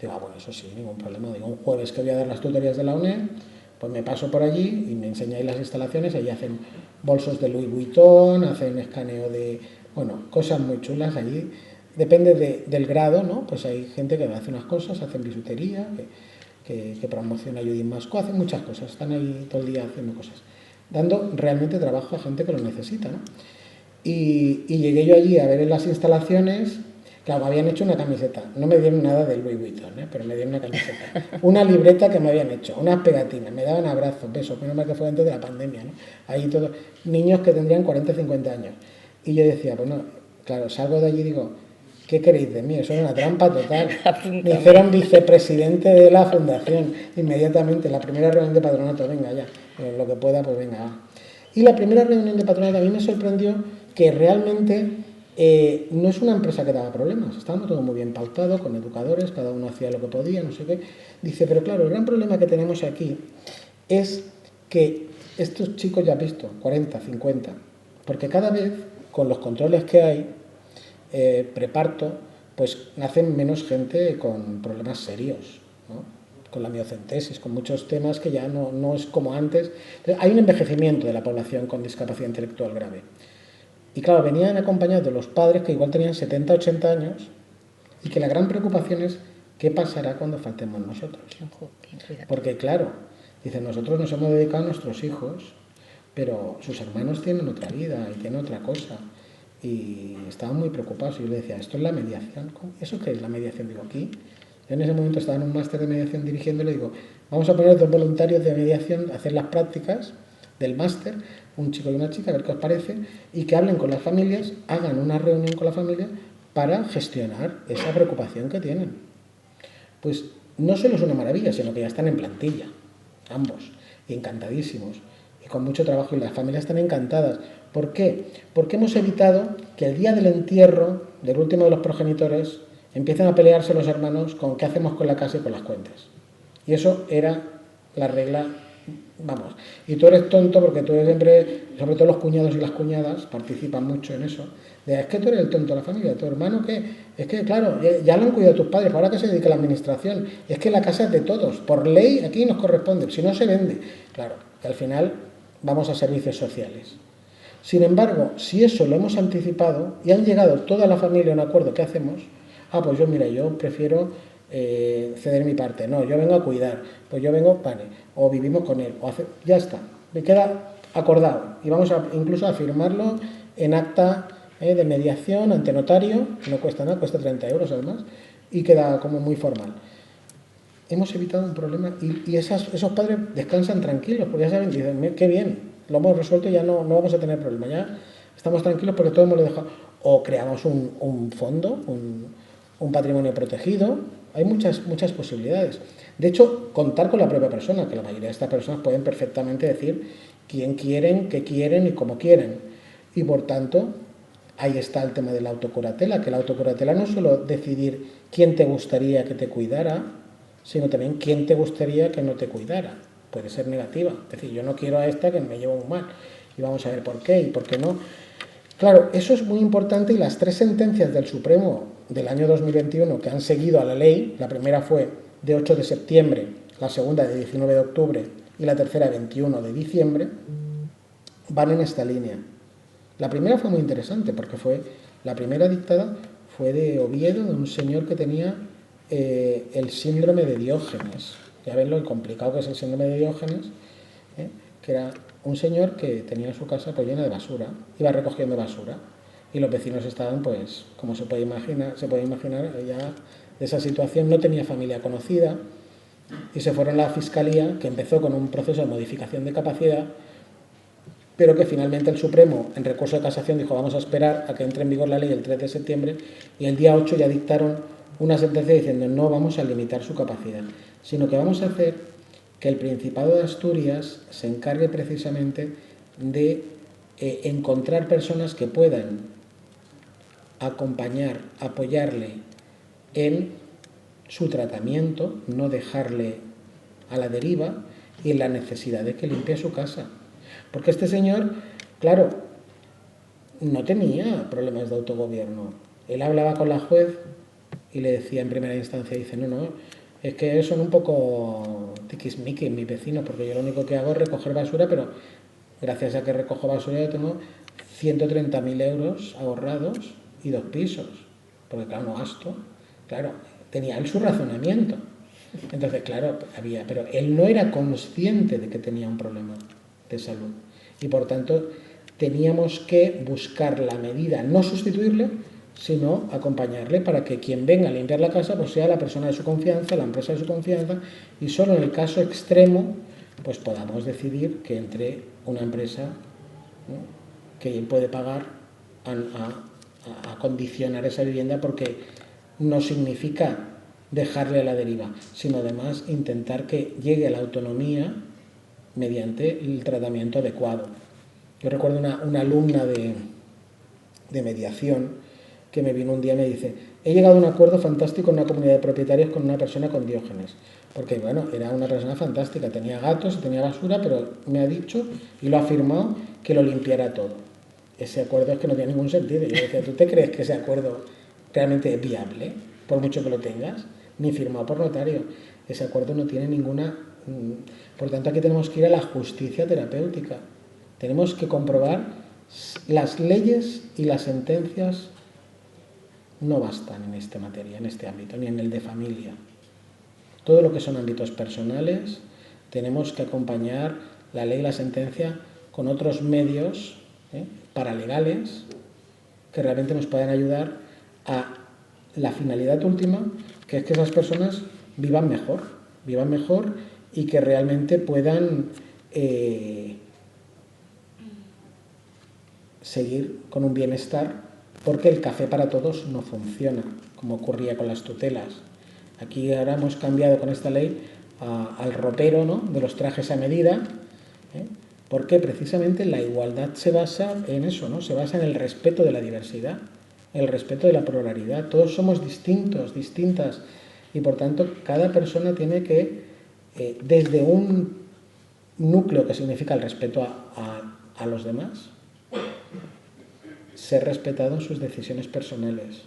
Digo, bueno, eso sí, ningún problema. Digo, un jueves que voy a dar las tutorías de la UNED, pues me paso por allí y me enseñáis las instalaciones. Allí hacen bolsos de Louis Vuitton, hacen escaneo de, bueno, cosas muy chulas allí. Depende del grado, ¿no? Pues hay gente que hace unas cosas, hacen bisutería, que promociona Judith Masco, hacen muchas cosas, están ahí todo el día haciendo cosas, dando realmente trabajo a gente que lo necesita, ¿no? Y llegué yo allí a ver en las instalaciones. Claro, me habían hecho una camiseta, no me dieron nada del Louis Vuitton, pero me dieron una camiseta, una libreta que me habían hecho, unas pegatinas, me daban abrazos, besos, menos mal que fue antes de la pandemia, ¿no? Ahí todos, niños que tendrían 40 50 años. Y yo decía, bueno, claro, salgo de allí y digo, ¿qué queréis de mí? Eso era una trampa total. Me hicieron vicepresidente de la fundación inmediatamente, la primera reunión de patronato, venga ya, lo que pueda, pues venga, va. Y la primera reunión de patronato a mí me sorprendió que realmente no es una empresa que daba problemas, estábamos todo muy bien pautado, con educadores, cada uno hacía lo que podía, no sé qué. Dice, pero claro, el gran problema que tenemos aquí es que estos chicos ya han visto, 40, 50, porque cada vez, con los controles que hay, preparto, pues nacen menos gente con problemas serios, ¿no? Con la miocentesis, con muchos temas que ya no es como antes. Entonces, hay un envejecimiento de la población con discapacidad intelectual grave. Y claro, venían acompañados de los padres que igual tenían 70, 80 años y que la gran preocupación es qué pasará cuando faltemos nosotros. Porque claro, dicen, nosotros nos hemos dedicado a nuestros hijos, pero sus hermanos tienen otra vida y tienen otra cosa. Y estaban muy preocupados. Y yo le decía, esto es la mediación. ¿Eso qué es la mediación? Digo, aquí. Yo en ese momento estaba en un máster de mediación dirigiendo y le digo, vamos a poner 2 voluntarios de mediación a hacer las prácticas del máster, un chico y una chica, a ver qué os parece, y que hablen con las familias, hagan una reunión con la familia para gestionar esa preocupación que tienen. Pues no solo es una maravilla, sino que ya están en plantilla, ambos, y encantadísimos, y con mucho trabajo, y las familias están encantadas. ¿Por qué? Porque hemos evitado que el día del entierro del último de los progenitores empiezan a pelearse los hermanos con qué hacemos con la casa y con las cuentas. Y eso era la regla, vamos. Y tú eres tonto porque tú eres siempre, sobre todo los cuñados y las cuñadas, participan mucho en eso. Es que tú eres el tonto de la familia, tu hermano que, es que claro, ya lo han cuidado tus padres, ahora que se dedica a la administración, es que la casa es de todos, por ley aquí nos corresponde, si no se vende. Claro, que al final vamos a servicios sociales. Sin embargo, si eso lo hemos anticipado y han llegado toda la familia a un acuerdo, ¿qué hacemos? Pues yo prefiero ceder mi parte. No, yo vengo a cuidar. Pues yo vengo, vale, o vivimos con él, ya está. Me queda acordado. Y vamos incluso a firmarlo en acta de mediación ante notario, que no cuesta nada, cuesta 30 euros además, y queda como muy formal. Hemos evitado un problema y esos padres descansan tranquilos, porque ya saben, dicen, qué bien, lo hemos resuelto y ya no vamos a tener problema, ya estamos tranquilos porque todo hemos dejado. O creamos un fondo, un patrimonio protegido, hay muchas posibilidades. De hecho, contar con la propia persona, que la mayoría de estas personas pueden perfectamente decir quién quieren, qué quieren y cómo quieren. Y por tanto, ahí está el tema de la autocuratela, que la autocuratela no es solo decidir quién te gustaría que te cuidara, sino también quién te gustaría que no te cuidara. Puede ser negativa, es decir, yo no quiero a esta que me llevo muy mal, y vamos a ver por qué y por qué no. Claro, eso es muy importante y las 3 sentencias del Supremo del año 2021 que han seguido a la ley, la primera fue de 8 de septiembre, la segunda de 19 de octubre y la tercera de 21 de diciembre, van en esta línea. La primera fue muy interesante porque la primera dictada fue de Oviedo, de un señor que tenía el síndrome de Diógenes. Ya ven lo complicado que es el síndrome de Diógenes, que era un señor que tenía su casa pues llena de basura, iba recogiendo basura y los vecinos estaban, pues, como se puede imaginar ya de esa situación, no tenía familia conocida y se fueron a la fiscalía, que empezó con un proceso de modificación de capacidad, pero que finalmente el Supremo, en recurso de casación, dijo vamos a esperar a que entre en vigor la ley el 3 de septiembre y el día 8 ya dictaron una sentencia diciendo no vamos a limitar su capacidad, sino que vamos a hacer que el Principado de Asturias se encargue precisamente de encontrar personas que puedan acompañar, apoyarle en su tratamiento, no dejarle a la deriva y en la necesidad de que limpie su casa. Porque este señor, claro, no tenía problemas de autogobierno. Él hablaba con la juez y le decía en primera instancia, dice, no, es que son un poco tiquismiquis mis vecinos, porque yo lo único que hago es recoger basura, pero gracias a que recojo basura yo tengo 130.000 euros ahorrados y 2 pisos. Porque claro, no gasto. Claro, tenía él su razonamiento. Entonces, claro, pero él no era consciente de que tenía un problema de salud. Y por tanto, teníamos que buscar la medida, no sustituirle, sino acompañarle para que quien venga a limpiar la casa pues sea la persona de su confianza, la empresa de su confianza, y solo en el caso extremo pues podamos decidir que entre una empresa, ¿no?, que puede pagar a condicionar esa vivienda, porque no significa dejarle a la deriva, sino además intentar que llegue a la autonomía mediante el tratamiento adecuado. Yo recuerdo una alumna de mediación que me vino un día y me dice, he llegado a un acuerdo fantástico en una comunidad de propietarios con una persona con Diógenes, porque bueno, era una persona fantástica, tenía gatos, tenía basura, pero me ha dicho y lo ha firmado que lo limpiara todo. Ese acuerdo es que no tiene ningún sentido. Yo decía, ¿tú te crees que ese acuerdo realmente es viable, por mucho que lo tengas? Ni firmado por notario. Ese acuerdo no tiene ninguna... Por tanto, aquí tenemos que ir a la justicia terapéutica. Tenemos que comprobar las leyes y las sentencias no bastan en esta materia, en este ámbito, ni en el de familia. Todo lo que son ámbitos personales, tenemos que acompañar la ley y la sentencia con otros medios paralegales que realmente nos puedan ayudar a la finalidad última, que es que esas personas vivan mejor y que realmente puedan seguir con un bienestar, porque el café para todos no funciona, como ocurría con las tutelas. Aquí ahora hemos cambiado con esta ley al ropero, ¿no?, de los trajes a medida, porque precisamente la igualdad se basa en eso, ¿no?, se basa en el respeto de la diversidad. el respeto de la pluralidad. Todos somos distintos, distintas, y por tanto cada persona tiene que, desde un núcleo que significa el respeto a los demás, ser respetado en sus decisiones personales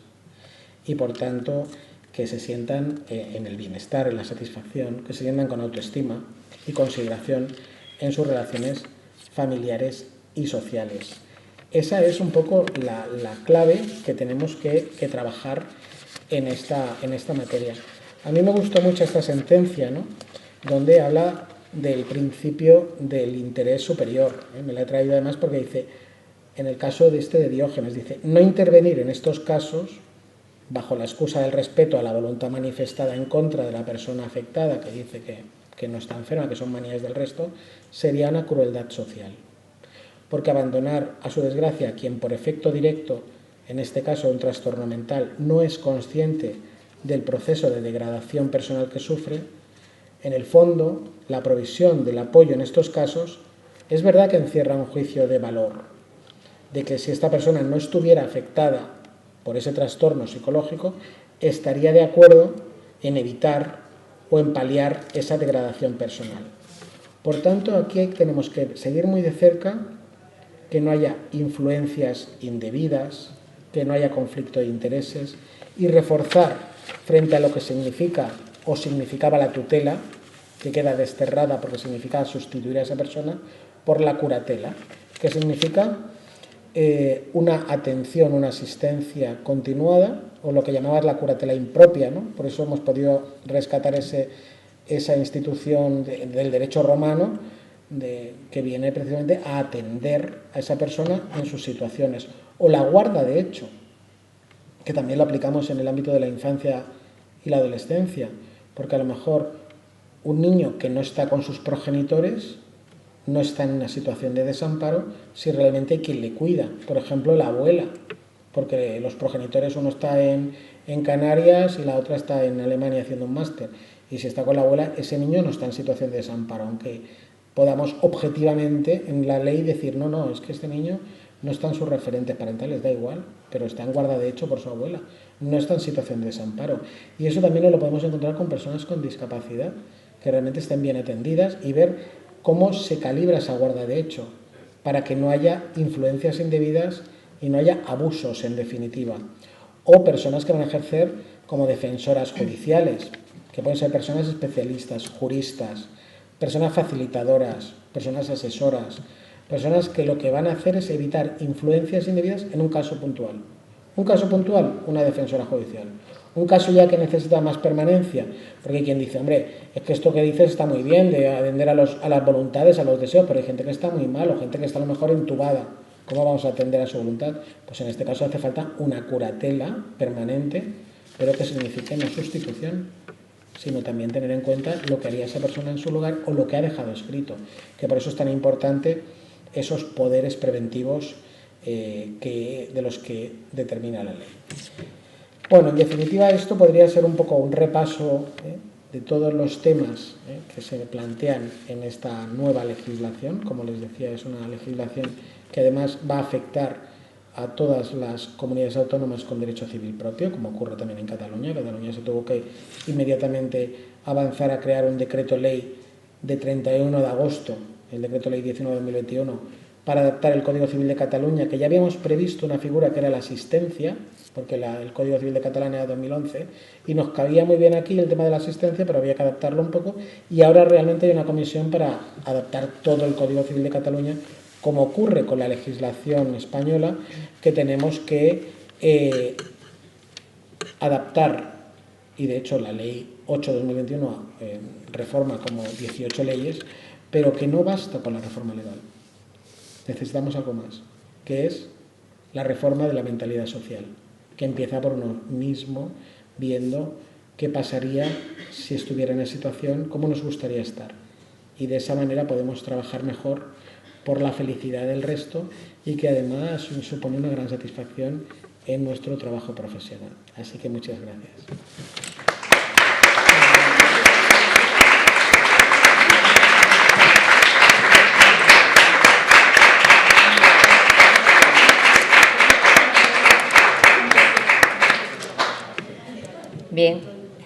y por tanto que se sientan en el bienestar, en la satisfacción, que se sientan con autoestima y consideración en sus relaciones familiares y sociales. Esa es un poco la clave que tenemos que trabajar en esta materia. A mí me gustó mucho esta sentencia, ¿no?, donde habla del principio del interés superior. Me la he traído además porque dice, en el caso de Diógenes, dice, no intervenir en estos casos bajo la excusa del respeto a la voluntad manifestada en contra de la persona afectada, que dice que no está enferma, que son manías del resto, sería una crueldad social. Porque abandonar a su desgracia a quien por efecto directo, en este caso un trastorno mental, no es consciente del proceso de degradación personal que sufre, en el fondo, la provisión del apoyo en estos casos es verdad que encierra un juicio de valor, de que si esta persona no estuviera afectada por ese trastorno psicológico, estaría de acuerdo en evitar o en paliar esa degradación personal. Por tanto, aquí tenemos que seguir muy de cerca que no haya influencias indebidas, que no haya conflicto de intereses y reforzar frente a lo que significa o significaba la tutela, que queda desterrada porque significa sustituir a esa persona, por la curatela, que significa una atención, una asistencia continuada, o lo que llamabas la curatela impropia, ¿no? Por eso hemos podido rescatar esa institución del derecho romano que viene precisamente a atender a esa persona en sus situaciones. O la guarda, de hecho, que también lo aplicamos en el ámbito de la infancia y la adolescencia, porque a lo mejor un niño que no está con sus progenitores no está en una situación de desamparo si realmente hay quien le cuida, por ejemplo la abuela, porque los progenitores, uno está en Canarias y la otra está en Alemania haciendo un máster, y si está con la abuela, ese niño no está en situación de desamparo, aunque podamos objetivamente en la ley decir, no, es que este niño no está en sus referentes parentales, da igual, pero está en guarda de hecho por su abuela, no está en situación de desamparo. Y eso también lo podemos encontrar con personas con discapacidad, que realmente estén bien atendidas, y ver cómo se calibra esa guarda de hecho, para que no haya influencias indebidas y no haya abusos, en definitiva. O personas que van a ejercer como defensoras judiciales, que pueden ser personas especialistas, juristas, personas facilitadoras, personas asesoras, personas que lo que van a hacer es evitar influencias indebidas en un caso puntual. Un caso puntual, una defensora judicial. Un caso ya que necesita más permanencia, porque hay quien dice, hombre, es que esto que dices está muy bien, de atender a las voluntades, a los deseos, pero hay gente que está muy mal, o gente que está a lo mejor entubada. ¿Cómo vamos a atender a su voluntad? Pues en este caso hace falta una curatela permanente, pero que signifique no sustitución, sino también tener en cuenta lo que haría esa persona en su lugar o lo que ha dejado escrito, que por eso es tan importante esos poderes preventivos de los que determina la ley. Bueno, en definitiva esto podría ser un poco un repaso de todos los temas que se plantean en esta nueva legislación. Como les decía, es una legislación que además va a afectar a todas las comunidades autónomas con derecho civil propio, como ocurre también en Cataluña. Cataluña se tuvo que inmediatamente avanzar a crear un decreto ley de 31 de agosto, el decreto ley 19/2021, para adaptar el Código Civil de Cataluña, que ya habíamos previsto una figura que era la asistencia, porque el Código Civil de Cataluña era de 2011, y nos cabía muy bien aquí el tema de la asistencia, pero había que adaptarlo un poco, y ahora realmente hay una comisión para adaptar todo el Código Civil de Cataluña, como ocurre con la legislación española, que tenemos que adaptar, y de hecho la Ley 8/2021 reforma como 18 leyes, pero que no basta con la reforma legal. Necesitamos algo más, que es la reforma de la mentalidad social, que empieza por uno mismo, viendo qué pasaría si estuviera en esa situación, cómo nos gustaría estar. Y de esa manera podemos trabajar mejor por la felicidad del resto y que además supone una gran satisfacción en nuestro trabajo profesional. Así que muchas gracias.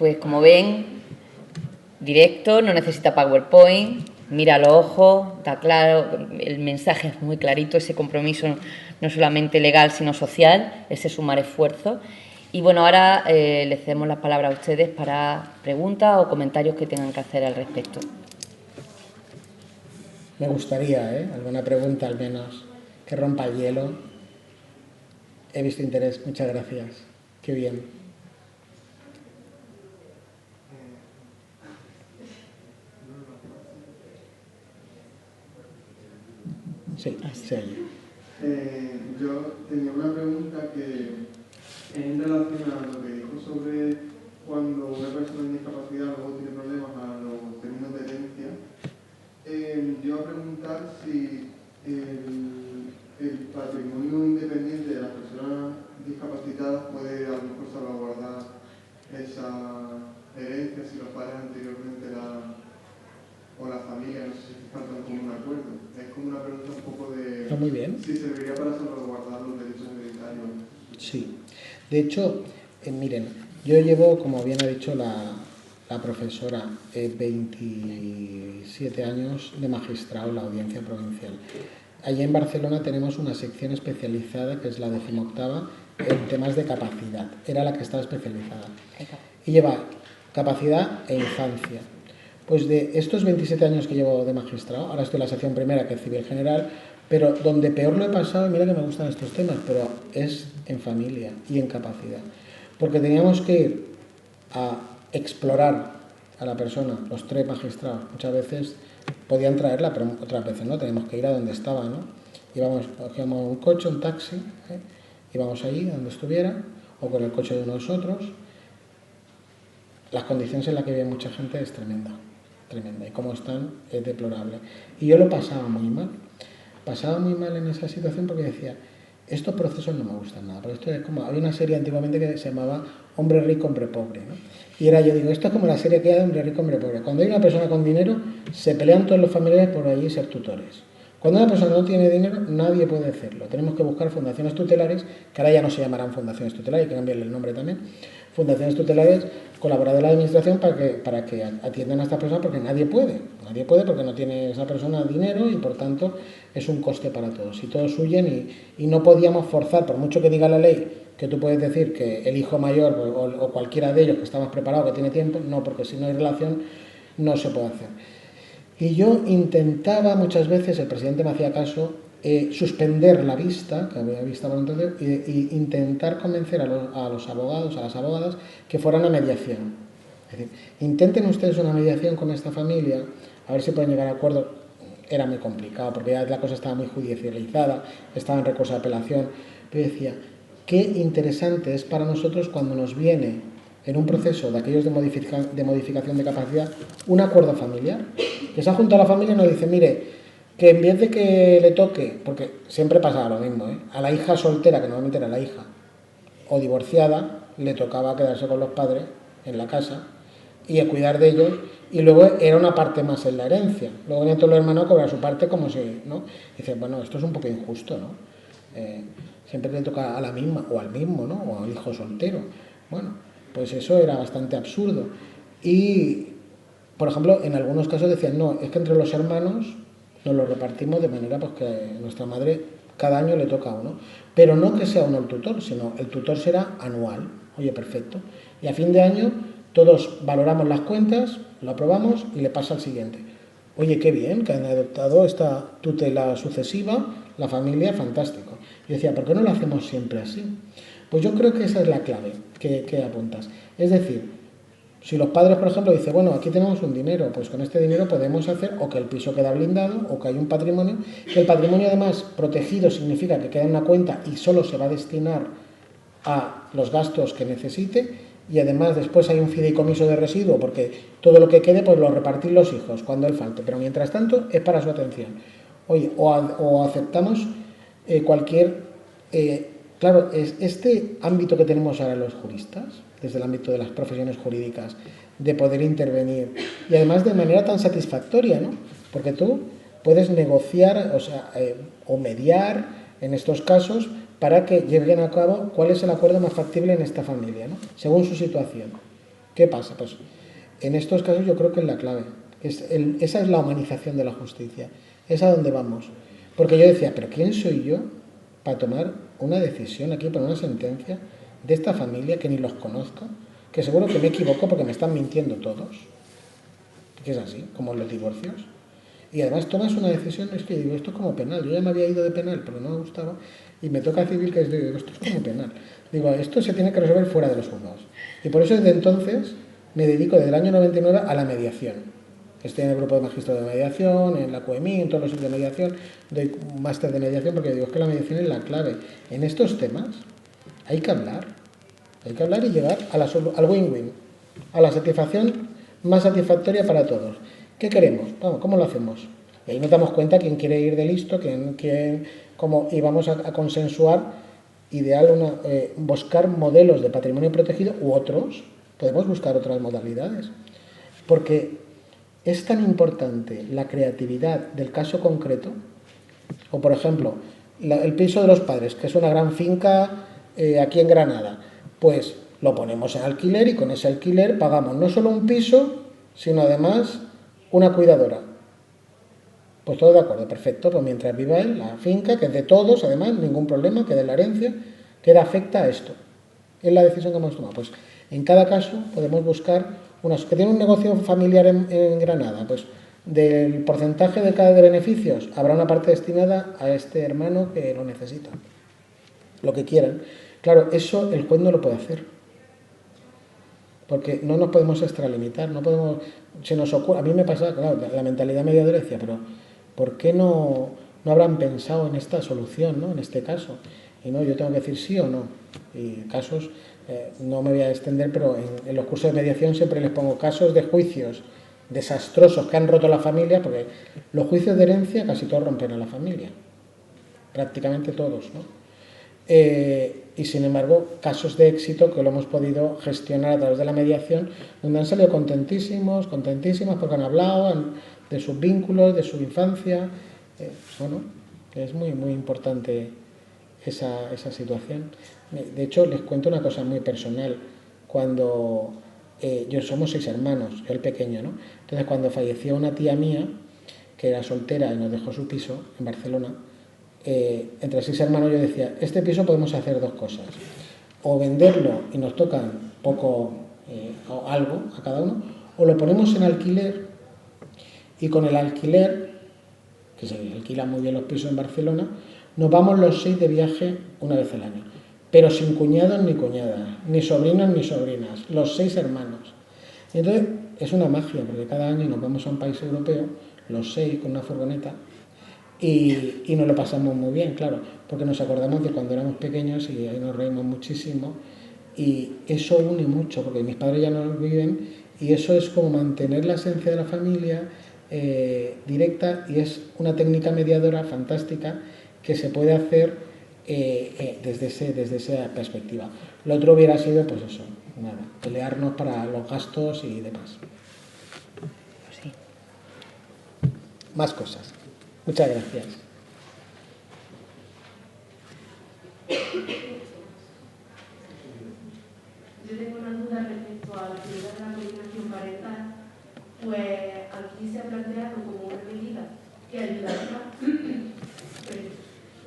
pues como ven, directo, no necesita PowerPoint, mira a los ojos, da claro, el mensaje es muy clarito, ese compromiso no solamente legal sino social, ese sumar esfuerzos. Y bueno, ahora les cedemos la palabra a ustedes para preguntas o comentarios que tengan que hacer al respecto. Me gustaría, alguna pregunta al menos, que rompa el hielo. He visto interés, muchas gracias. Qué bien. Sí, sí. Yo tenía una pregunta que es en relación a lo que dijo sobre cuando una persona con discapacidad luego tiene problemas a los términos de herencia. Yo iba a preguntar si el patrimonio independiente de las personas discapacitadas puede a lo mejor salvaguardar esa herencia si los padres anteriormente o la familia, no sé si faltan como un acuerdo. Es como una pregunta un poco de... Está muy bien. Si serviría para salvaguardar los derechos hereditarios. Sí. De hecho, miren, yo llevo, como bien ha dicho la profesora, 27 años de magistrado en la Audiencia Provincial. Allí en Barcelona tenemos una sección especializada, que es la 18ª, en temas de capacidad. Era la que estaba especializada. Y lleva capacidad e infancia. Pues de estos 27 años que llevo de magistrado, ahora estoy en la sección primera, que es civil general, pero donde peor lo he pasado, y mira que me gustan estos temas, pero es en familia y en capacidad. Porque teníamos que ir a explorar a la persona, los 3 magistrados. Muchas veces podían traerla, pero otras veces no, teníamos que ir a donde estaba, ¿no? Cogíamos un coche, un taxi, íbamos allí donde estuviera, o con el coche de uno de nosotros. Las condiciones en las que vive mucha gente es tremenda, y cómo están es deplorable. Y yo lo pasaba muy mal en esa situación porque decía, estos procesos no me gustan nada, porque esto es como, había una serie antiguamente que se llamaba Hombre rico, hombre pobre, ¿no? Y yo digo, esto es como la serie que hay de Hombre rico, hombre pobre. Cuando hay una persona con dinero, se pelean todos los familiares por allí ser tutores. Cuando una persona no tiene dinero, nadie puede hacerlo. Tenemos que buscar fundaciones tutelares, que ahora ya no se llamarán fundaciones tutelares, hay que cambiarle el nombre también. Fundaciones tutelares, colaborar de la administración para que atiendan a esta persona, porque nadie puede porque no tiene esa persona dinero y por tanto es un coste para todos. Y todos huyen y no podíamos forzar, por mucho que diga la ley, que tú puedes decir que el hijo mayor o cualquiera de ellos que está más preparado, que tiene tiempo, no, porque si no hay relación no se puede hacer. Y yo intentaba muchas veces, el presidente me hacía caso, suspender la vista, que había vista voluntaria, e intentar convencer a los abogados, a las abogadas, que fueran a mediación. Es decir, intenten ustedes una mediación con esta familia, a ver si pueden llegar a acuerdo. Era muy complicado, porque ya la cosa estaba muy judicializada, estaba en recurso de apelación. Pero yo decía, qué interesante es para nosotros cuando nos viene en un proceso de aquellos de modificación de capacidad un acuerdo familiar, que se ha juntado a la familia y nos dice, mire, que en vez de que le toque, porque siempre pasaba lo mismo, a la hija soltera, que normalmente era la hija, o divorciada, le tocaba quedarse con los padres en la casa y a cuidar de ellos, y luego era una parte más en la herencia. Luego venían todos los hermanos a cobrar su parte como si, ¿no? Y dices, bueno, esto es un poco injusto, ¿no? Siempre le toca a la misma, o al mismo, ¿no? O al hijo soltero. Bueno, pues eso era bastante absurdo. Y, por ejemplo, en algunos casos decían, no, es que entre los hermanos nos lo repartimos de manera pues que nuestra madre cada año le toca a uno. Pero no que sea uno el tutor, sino el tutor será anual. Oye, perfecto. Y a fin de año todos valoramos las cuentas, lo aprobamos y le pasa al siguiente. Oye, qué bien que han adoptado esta tutela sucesiva, la familia, fantástico. Y decía, ¿por qué no lo hacemos siempre así? Pues yo creo que esa es la clave que apuntas. Es decir, si los padres, por ejemplo, dicen, bueno, aquí tenemos un dinero, pues con este dinero podemos hacer o que el piso queda blindado o que hay un patrimonio, que el patrimonio además protegido significa que queda en una cuenta y solo se va a destinar a los gastos que necesite, y además después hay un fideicomiso de residuo porque todo lo que quede pues lo repartir los hijos cuando él falte, pero mientras tanto es para su atención. Oye, o aceptamos cualquier... claro, este ámbito que tenemos ahora los juristas, desde el ámbito de las profesiones jurídicas, de poder intervenir, y además de manera tan satisfactoria, ¿no? Porque tú puedes negociar, o mediar en estos casos para que lleguen a cabo cuál es el acuerdo más factible en esta familia, ¿no? Según su situación. ¿Qué pasa? Pues en estos casos yo creo que es la clave. Esa es la humanización de la justicia. Es a donde vamos. Porque yo decía, ¿pero quién soy yo para tomar una decisión aquí, para una sentencia de esta familia que ni los conozco? Que seguro que me equivoco porque me están mintiendo todos. Que es así, como en los divorcios. Y además tomas una decisión, es que digo, esto es como penal. Yo ya me había ido de penal, pero no me gustaba. Y me toca civil, que digo, esto es como penal. Digo, esto se tiene que resolver fuera de los juzgados. Y por eso desde entonces me dedico desde el año 99 a la mediación. Estoy en el grupo de magistrados de mediación, en la CUEMI, en todos los sitios de mediación. Doy un máster de mediación porque digo, es que la mediación es la clave. En estos temas hay que hablar. Hay que hablar y llegar al win-win, a la satisfacción más satisfactoria para todos. ¿Qué queremos? Vamos, ¿cómo lo hacemos? Y ahí nos damos cuenta quién quiere ir de listo, y vamos a consensuar, buscar modelos de patrimonio protegido u otros. Podemos buscar otras modalidades. Porque es tan importante la creatividad del caso concreto, o por ejemplo, el piso de los padres, que es una gran finca aquí en Granada, pues lo ponemos en alquiler y con ese alquiler pagamos no solo un piso, sino además una cuidadora. Pues todo de acuerdo, perfecto, pues mientras viva él, la finca, que es de todos, además, ningún problema, que de la herencia, que afecta a esto. Es la decisión que hemos tomado. Pues en cada caso podemos buscar que tiene un negocio familiar en Granada, pues del porcentaje de beneficios habrá una parte destinada a este hermano que lo necesita. Lo que quieran. Claro, eso el juez no lo puede hacer. Porque no nos podemos extralimitar, no podemos, se nos ocurre, a mí me pasa, claro, la mentalidad mediadora decía, pero ¿por qué no habrán pensado en esta solución, ¿no? En este caso? Y no, yo tengo que decir sí o no. Y casos, no me voy a extender, pero en los cursos de mediación siempre les pongo casos de juicios desastrosos que han roto la familia, porque los juicios de herencia casi todos rompen a la familia, prácticamente todos, ¿no? Y sin embargo, casos de éxito que lo hemos podido gestionar a través de la mediación, donde han salido contentísimas porque han hablado de sus vínculos, de su infancia. Bueno, es muy, muy importante esa situación. De hecho, les cuento una cosa muy personal. Cuando somos 6 hermanos, yo el pequeño, ¿no? Entonces, cuando falleció una tía mía, que era soltera y nos dejó su piso en Barcelona, entre 6 hermanos yo decía, este piso podemos hacer 2 cosas, o venderlo y nos tocan poco o algo a cada uno, o lo ponemos en alquiler y con el alquiler, que se alquilan muy bien los pisos en Barcelona, nos vamos los 6 de viaje una vez al año, pero sin cuñados ni cuñadas, ni sobrinos ni sobrinas, los 6 hermanos. Y entonces es una magia, porque cada año nos vamos a un país europeo, los 6 con una furgoneta, y nos lo pasamos muy bien, claro, porque nos acordamos de cuando éramos pequeños y ahí nos reímos muchísimo, y eso une mucho, porque mis padres ya no viven, y eso es como mantener la esencia de la familia directa, y es una técnica mediadora fantástica que se puede hacer desde esa perspectiva. Lo otro hubiera sido, pues eso, nada, pelearnos para los gastos y demás. Sí. Más cosas. Muchas gracias. Yo tengo una duda respecto a la figura de la coordinación parental. Pues aquí se ha planteado como una medida que ayudará,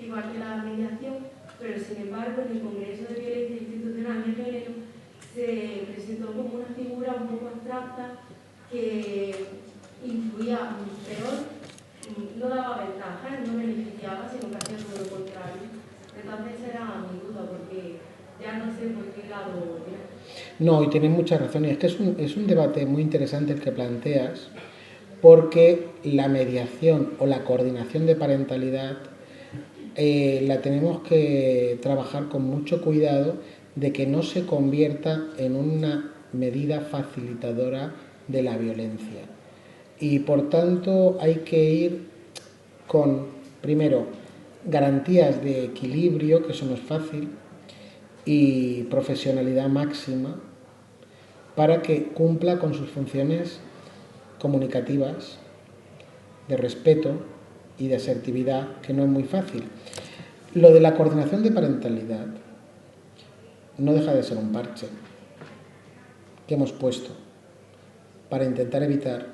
igual que la mediación, pero sin embargo en el Congreso de Violencia Institucional de Género se presentó como una figura un poco abstracta que influía peor, no daba ventajas, no beneficiaba, sino que hacía todo lo contrario. Entonces era mi duda, porque ya no sé por qué lado era. No, y tienes mucha razón, y es que es un debate muy interesante el que planteas, porque la mediación o la coordinación de parentalidad la tenemos que trabajar con mucho cuidado de que no se convierta en una medida facilitadora de la violencia. Y por tanto hay que ir con, primero, garantías de equilibrio, que eso no es fácil, y profesionalidad máxima para que cumpla con sus funciones comunicativas, de respeto y de asertividad, que no es muy fácil. Lo de la coordinación de parentalidad no deja de ser un parche. que hemos puesto para intentar evitar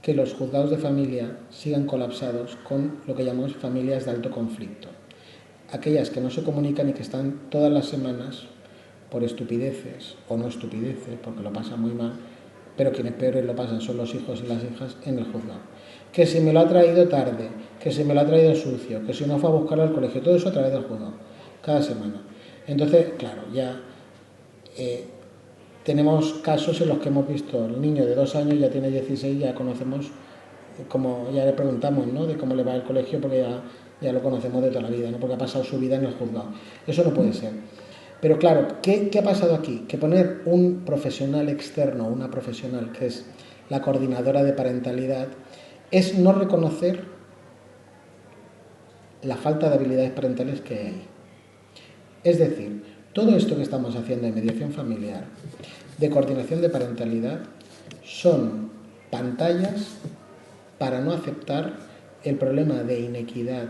que los juzgados de familia sigan colapsados con lo que llamamos familias de alto conflicto. Aquellas que no se comunican y que están todas las semanas por estupideces o no estupideces, porque lo pasan muy mal, pero quienes peores lo pasan son los hijos y las hijas en el juzgado. Que si me lo ha traído tarde, que si me lo ha traído sucio, que si no fue a buscarlo al colegio, todo eso a través del juzgado, cada semana. Entonces, claro, ya tenemos casos en los que hemos visto el niño de 2 años, ya tiene 16, ya conocemos, como ya le preguntamos, ¿no?, de cómo le va el colegio, porque ya lo conocemos de toda la vida, ¿no?, porque ha pasado su vida en el juzgado. Eso no puede ser. Pero claro, ¿qué ha pasado aquí? Que poner un profesional externo, una profesional que es la coordinadora de parentalidad, es no reconocer la falta de habilidades parentales que hay. Es decir, todo esto que estamos haciendo de mediación familiar, de coordinación de parentalidad, son pantallas para no aceptar el problema de inequidad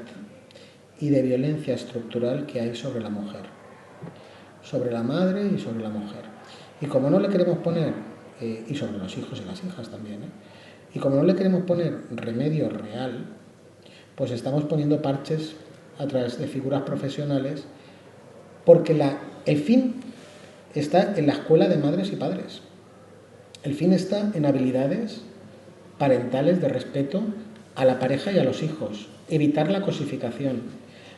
y de violencia estructural que hay sobre la mujer, sobre la madre y sobre la mujer. Y como no le queremos poner, y sobre los hijos y las hijas también, y como no le queremos poner remedio real, pues estamos poniendo parches a través de figuras profesionales, porque el fin está en la escuela de madres y padres. El fin está en habilidades parentales de respeto a la pareja y a los hijos, evitar la cosificación.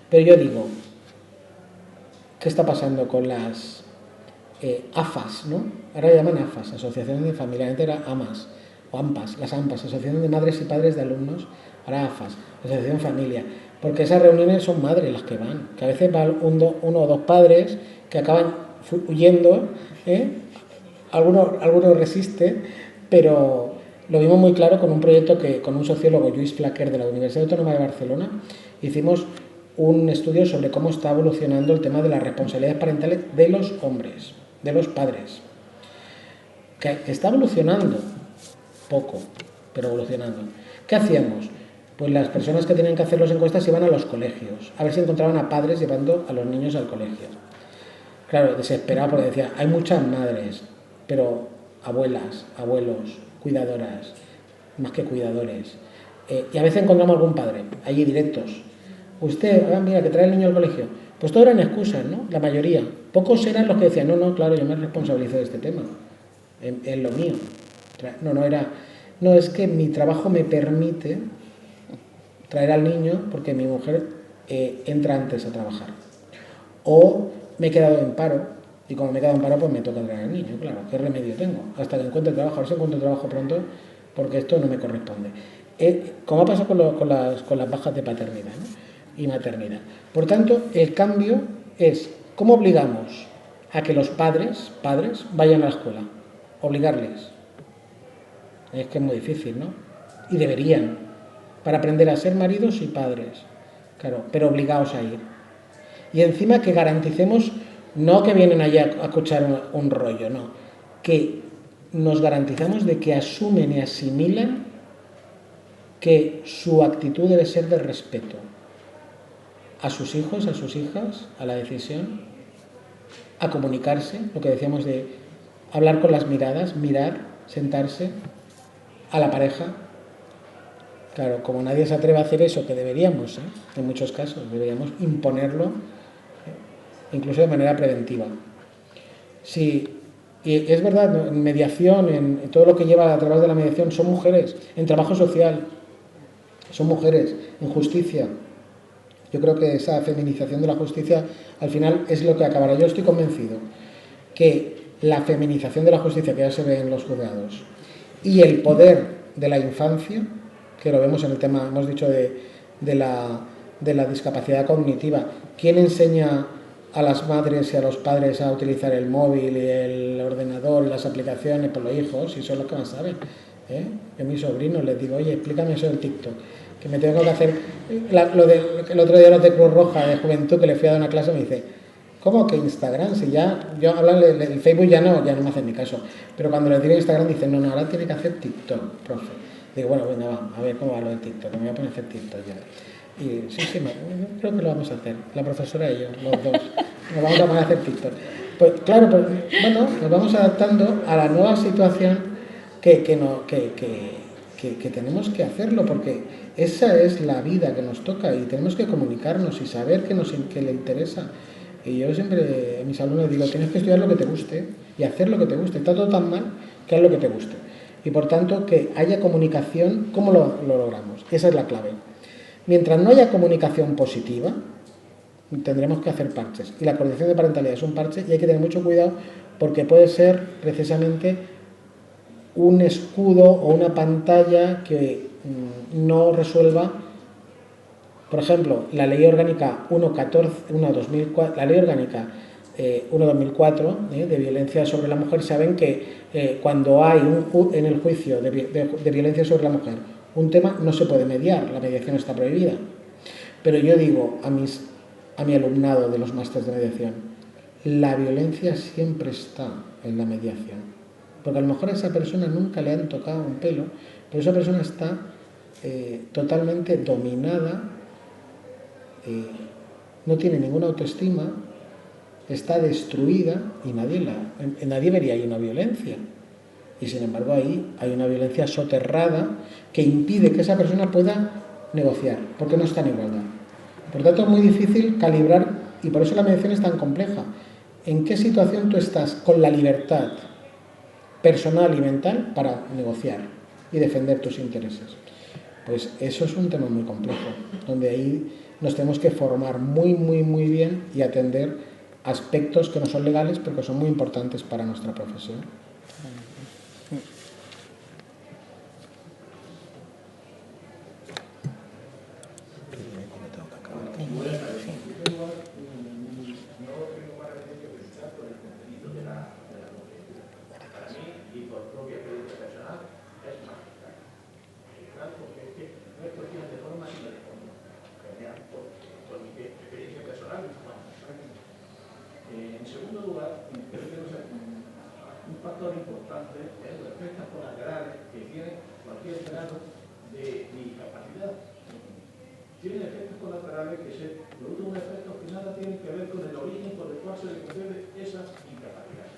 Pero yo digo, ¿qué está pasando con las AFAS, ¿no? Ahora llaman AFAS, Asociaciones de Familia, antes era AMAS, o AMPAS, las AMPAS, Asociación de Madres y Padres de Alumnos, ahora AFAS, Asociación Familia, porque esas reuniones son madres las que van, que a veces van uno o dos padres que acaban huyendo, algunos resisten, pero lo vimos muy claro con un proyecto que con un sociólogo, Lluís Flaquer, de la Universidad Autónoma de Barcelona, hicimos un estudio sobre cómo está evolucionando el tema de las responsabilidades parentales de los hombres, de los padres, que está evolucionando, poco, pero evolucionando. ¿Qué hacíamos? Pues las personas que tenían que hacer las encuestas iban a los colegios, a ver si encontraban a padres llevando a los niños al colegio. Claro, desesperado porque decía, hay muchas madres, pero abuelas, abuelos, cuidadoras, más que cuidadores. Y a veces encontramos algún padre, allí directos. Usted, mira, que trae el niño al colegio. Pues todo eran excusas, ¿no? La mayoría. Pocos eran los que decían, no, claro, yo me responsabilizo de este tema. Es lo mío. No, es que mi trabajo me permite traer al niño porque mi mujer entra antes a trabajar. O me he quedado en paro, y como me he quedado en paro, pues me toca traer al niño, claro. ¿Qué remedio tengo? Hasta que encuentre trabajo, a ver si encuentro trabajo pronto, porque esto no me corresponde. Como ha pasado con las bajas de paternidad, ¿no?, y maternidad. Por tanto, el cambio es cómo obligamos a que los padres vayan a la escuela. Obligarles. Es que es muy difícil, ¿no? Y deberían, para aprender a ser maridos y padres. Claro, pero obligados a ir. Y encima que garanticemos, no que vienen allá a escuchar un rollo, no. Que nos garantizamos de que asumen y asimilan que su actitud debe ser de respeto a sus hijos, a sus hijas, a la decisión, a comunicarse, lo que decíamos de hablar con las miradas, mirar, sentarse, a la pareja. Claro, como nadie se atreve a hacer eso, que deberíamos, en muchos casos, deberíamos imponerlo, incluso de manera preventiva. Sí, y es verdad, en mediación, en todo lo que lleva a través de la mediación, son mujeres, en trabajo social, son mujeres, en justicia. Yo creo que esa feminización de la justicia al final es lo que acabará. Yo estoy convencido que la feminización de la justicia que ya se ve en los juzgados y el poder de la infancia, que lo vemos en el tema, hemos dicho, de la discapacidad cognitiva. ¿Quién enseña a las madres y a los padres a utilizar el móvil y el ordenador y las aplicaciones por los hijos? Si son los que más saben. Yo a mis sobrinos les digo, oye, explícame eso del TikTok, que me tengo que hacer el otro día los de Cruz Roja de Juventud, que le fui a dar una clase, me dice, ¿cómo que Instagram? Si ya, yo hablarle, el Facebook ya no me hacen ni caso, pero cuando les digo Instagram dicen, no, ahora tiene que hacer TikTok, profe. Digo, bueno, venga, va, a ver cómo va lo del TikTok, me voy a poner a hacer TikTok ya. Y sí, yo creo que lo vamos a hacer, la profesora y yo, los dos, nos vamos a poner a hacer TikTok. Pues claro, pues, bueno, nos vamos adaptando a la nueva situación que tenemos que hacerlo, porque esa es la vida que nos toca y tenemos que comunicarnos y saber que le interesa. Y yo siempre a mis alumnos digo, tienes que estudiar lo que te guste y hacer lo que te guste. Está todo tan mal que haz lo que te guste. Y por tanto, que haya comunicación, ¿cómo lo logramos? Esa es la clave. Mientras no haya comunicación positiva, tendremos que hacer parches. Y la coordinación de parentalidad es un parche y hay que tener mucho cuidado porque puede ser precisamente un escudo o una pantalla que no resuelva, por ejemplo, la Ley Orgánica 1.2004, la Ley Orgánica 1.2004 de violencia sobre la mujer. Saben que cuando hay en el juicio de violencia sobre la mujer un tema, no se puede mediar, la mediación está prohibida. Pero yo digo a mi alumnado de los másteres de mediación, la violencia siempre está en la mediación. Porque a lo mejor a esa persona nunca le han tocado un pelo, pero esa persona está totalmente dominada, no tiene ninguna autoestima, está destruida y nadie vería ahí una violencia. Y sin embargo ahí hay una violencia soterrada que impide que esa persona pueda negociar, porque no está en igualdad. Por tanto, es muy difícil calibrar, y por eso la mediación es tan compleja. ¿En qué situación tú estás con la libertad personal y mental para negociar y defender tus intereses? Pues eso es un tema muy complejo, donde ahí nos tenemos que formar muy bien y atender aspectos que no son legales, pero que son muy importantes para nuestra profesión. En segundo lugar, creo que un factor importante es los efectos colaterales que tiene cualquier grado de discapacidad. Tienen efectos colaterales que se producen efectos que nada tienen que ver con el origen por el cual se le concede esa incapacidad.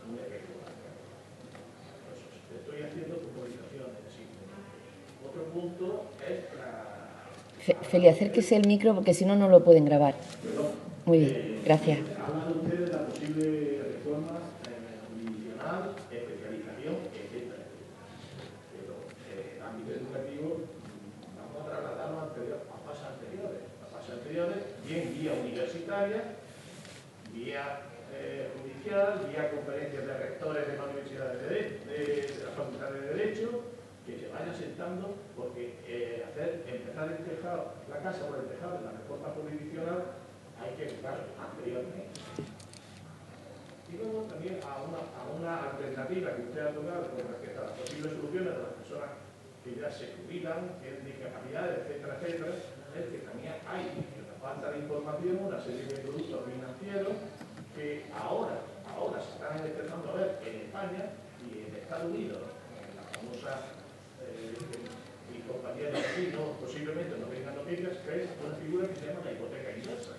Un efecto colateral. Estoy haciendo puntualizaciones, simplemente. Otro punto es Feli, acérquese el micro porque si no, no lo pueden grabar. Muy bien, gracias. Hablan ustedes de la posible reforma jurisdiccional, especialización, etc. Pero en ámbito educativo vamos a trasladarnos a fases anteriores, bien vía universitaria, vía judicial, vía conferencias de rectores de la Universidad de la Facultad de Derecho, que se vaya sentando, porque empezar a entejar la casa por el tejado de la reforma jurisdiccional hay que buscar anteriormente. Y luego también a una alternativa que usted ha tocado con respecto a las posibles soluciones de las personas que ya se jubilan, tienen discapacidades, etcétera, es que también hay una falta de información, una serie de productos financieros que ahora se están empezando a ver en España y en Estados Unidos, en la famosa mi compañero aquí posiblemente no tenga noticias, que es una figura que se llama la hipoteca inversa.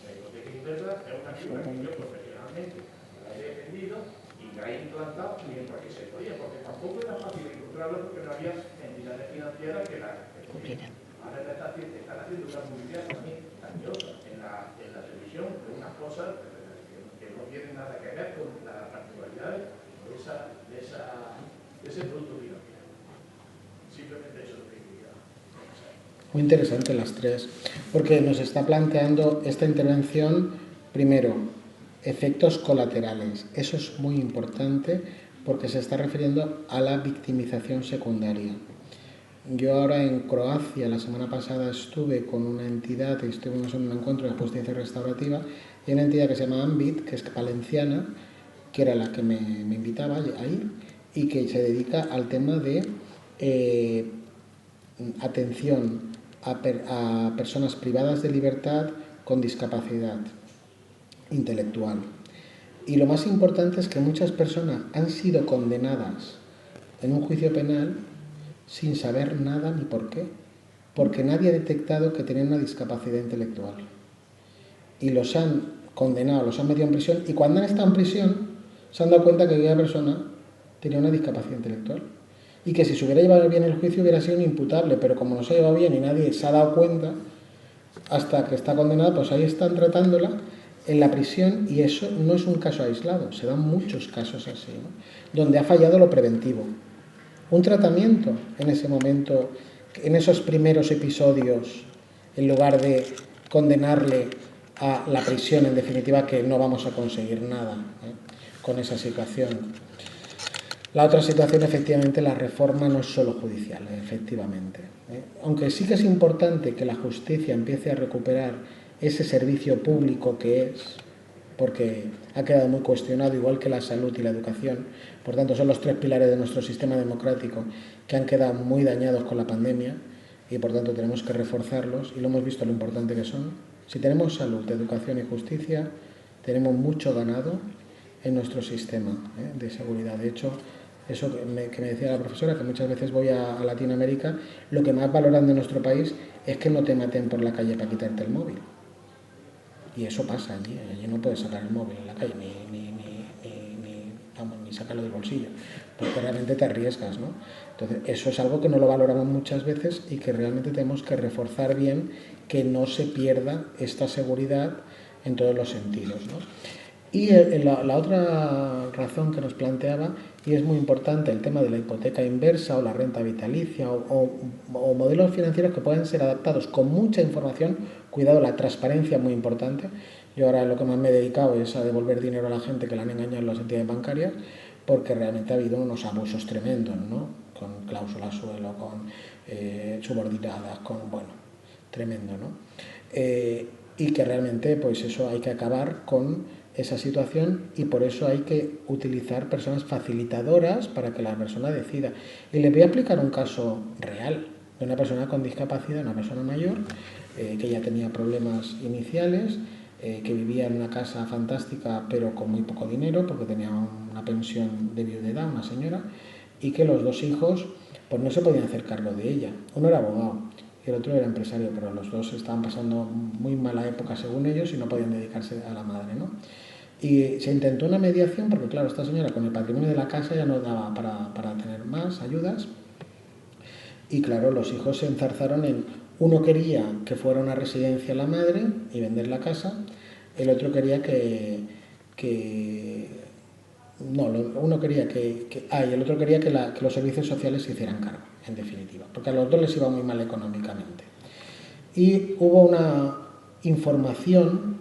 La hipoteca inversa es una figura que yo profesionalmente la he defendido y la he implantado mientras que se podía, porque tampoco era fácil encontrarla porque no había entidades financieras que la cogieran. Ahora están haciendo una publicidad también grandiosa en la televisión de unas cosas que no tienen nada que ver con las particularidades de ese producto financiero. Simplemente eso es lo que quería. Muy interesante las tres, porque nos está planteando esta intervención, primero, efectos colaterales. Eso es muy importante porque se está refiriendo a la victimización secundaria. Yo ahora en Croacia, la semana pasada, estuve con una entidad, estuvimos en un encuentro de justicia restaurativa, y una entidad que se llama Ambit, que es valenciana, que era la que me invitaba a ir, y que se dedica al tema de atención a personas privadas de libertad con discapacidad intelectual. Y lo más importante es que muchas personas han sido condenadas en un juicio penal sin saber nada ni por qué, porque nadie ha detectado que tenían una discapacidad intelectual. Y los han condenado, los han metido en prisión, y cuando han estado en prisión se han dado cuenta que aquella persona tenía una discapacidad intelectual. Y que si se hubiera llevado bien el juicio hubiera sido un imputable, pero como no se ha llevado bien y nadie se ha dado cuenta, hasta que está condenado, pues ahí están tratándola en la prisión, y eso no es un caso aislado, se dan muchos casos así, ¿no? Donde ha fallado lo preventivo. Un tratamiento en ese momento, en esos primeros episodios, en lugar de condenarle a la prisión, en definitiva, que no vamos a conseguir nada con esa situación. La otra situación, efectivamente, la reforma no es solo judicial, efectivamente. Aunque sí que es importante que la justicia empiece a recuperar ese servicio público que es, porque ha quedado muy cuestionado, igual que la salud y la educación. Por tanto, son los tres pilares de nuestro sistema democrático que han quedado muy dañados con la pandemia, y por tanto tenemos que reforzarlos, y lo hemos visto lo importante que son. Si tenemos salud, educación y justicia, tenemos mucho ganado en nuestro sistema de seguridad. De hecho, eso que me decía la profesora, que muchas veces voy a Latinoamérica, lo que más valoran de nuestro país es que no te maten por la calle para quitarte el móvil. Y eso pasa allí. Allí no puedes sacar el móvil en la calle, ni sacarlo del bolsillo, porque realmente te arriesgas, ¿no? Entonces, eso es algo que no lo valoramos muchas veces, y que realmente tenemos que reforzar bien, que no se pierda esta seguridad en todos los sentidos, ¿no? Y la otra razón que nos planteaba, y es muy importante, el tema de la hipoteca inversa o la renta vitalicia o modelos financieros que pueden ser adaptados con mucha información. Cuidado, la transparencia es muy importante. Yo ahora lo que más me he dedicado es a devolver dinero a la gente que la han engañado en las entidades bancarias, porque realmente ha habido unos abusos tremendos, ¿no? Con cláusulas suelo, con subordinadas, tremendo, ¿no? Y que realmente, pues eso, hay que acabar con esa situación, y por eso hay que utilizar personas facilitadoras para que la persona decida. Y les voy a explicar un caso real de una persona con discapacidad, una persona mayor, que ya tenía problemas iniciales, que vivía en una casa fantástica pero con muy poco dinero, porque tenía una pensión de viudedad, una señora, y que los dos hijos pues no se podían hacer cargo de ella. Uno era abogado y el otro era empresario, pero los dos estaban pasando muy mala época según ellos y no podían dedicarse a la madre, ¿no? Y se intentó una mediación, porque claro, esta señora con el patrimonio de la casa ya no daba para tener más ayudas, y claro, los hijos se enzarzaron en: uno quería que fuera una residencia la madre y vender la casa, el otro quería y el otro quería que los servicios sociales se hicieran cargo, en definitiva, porque a los dos les iba muy mal económicamente. Y hubo una información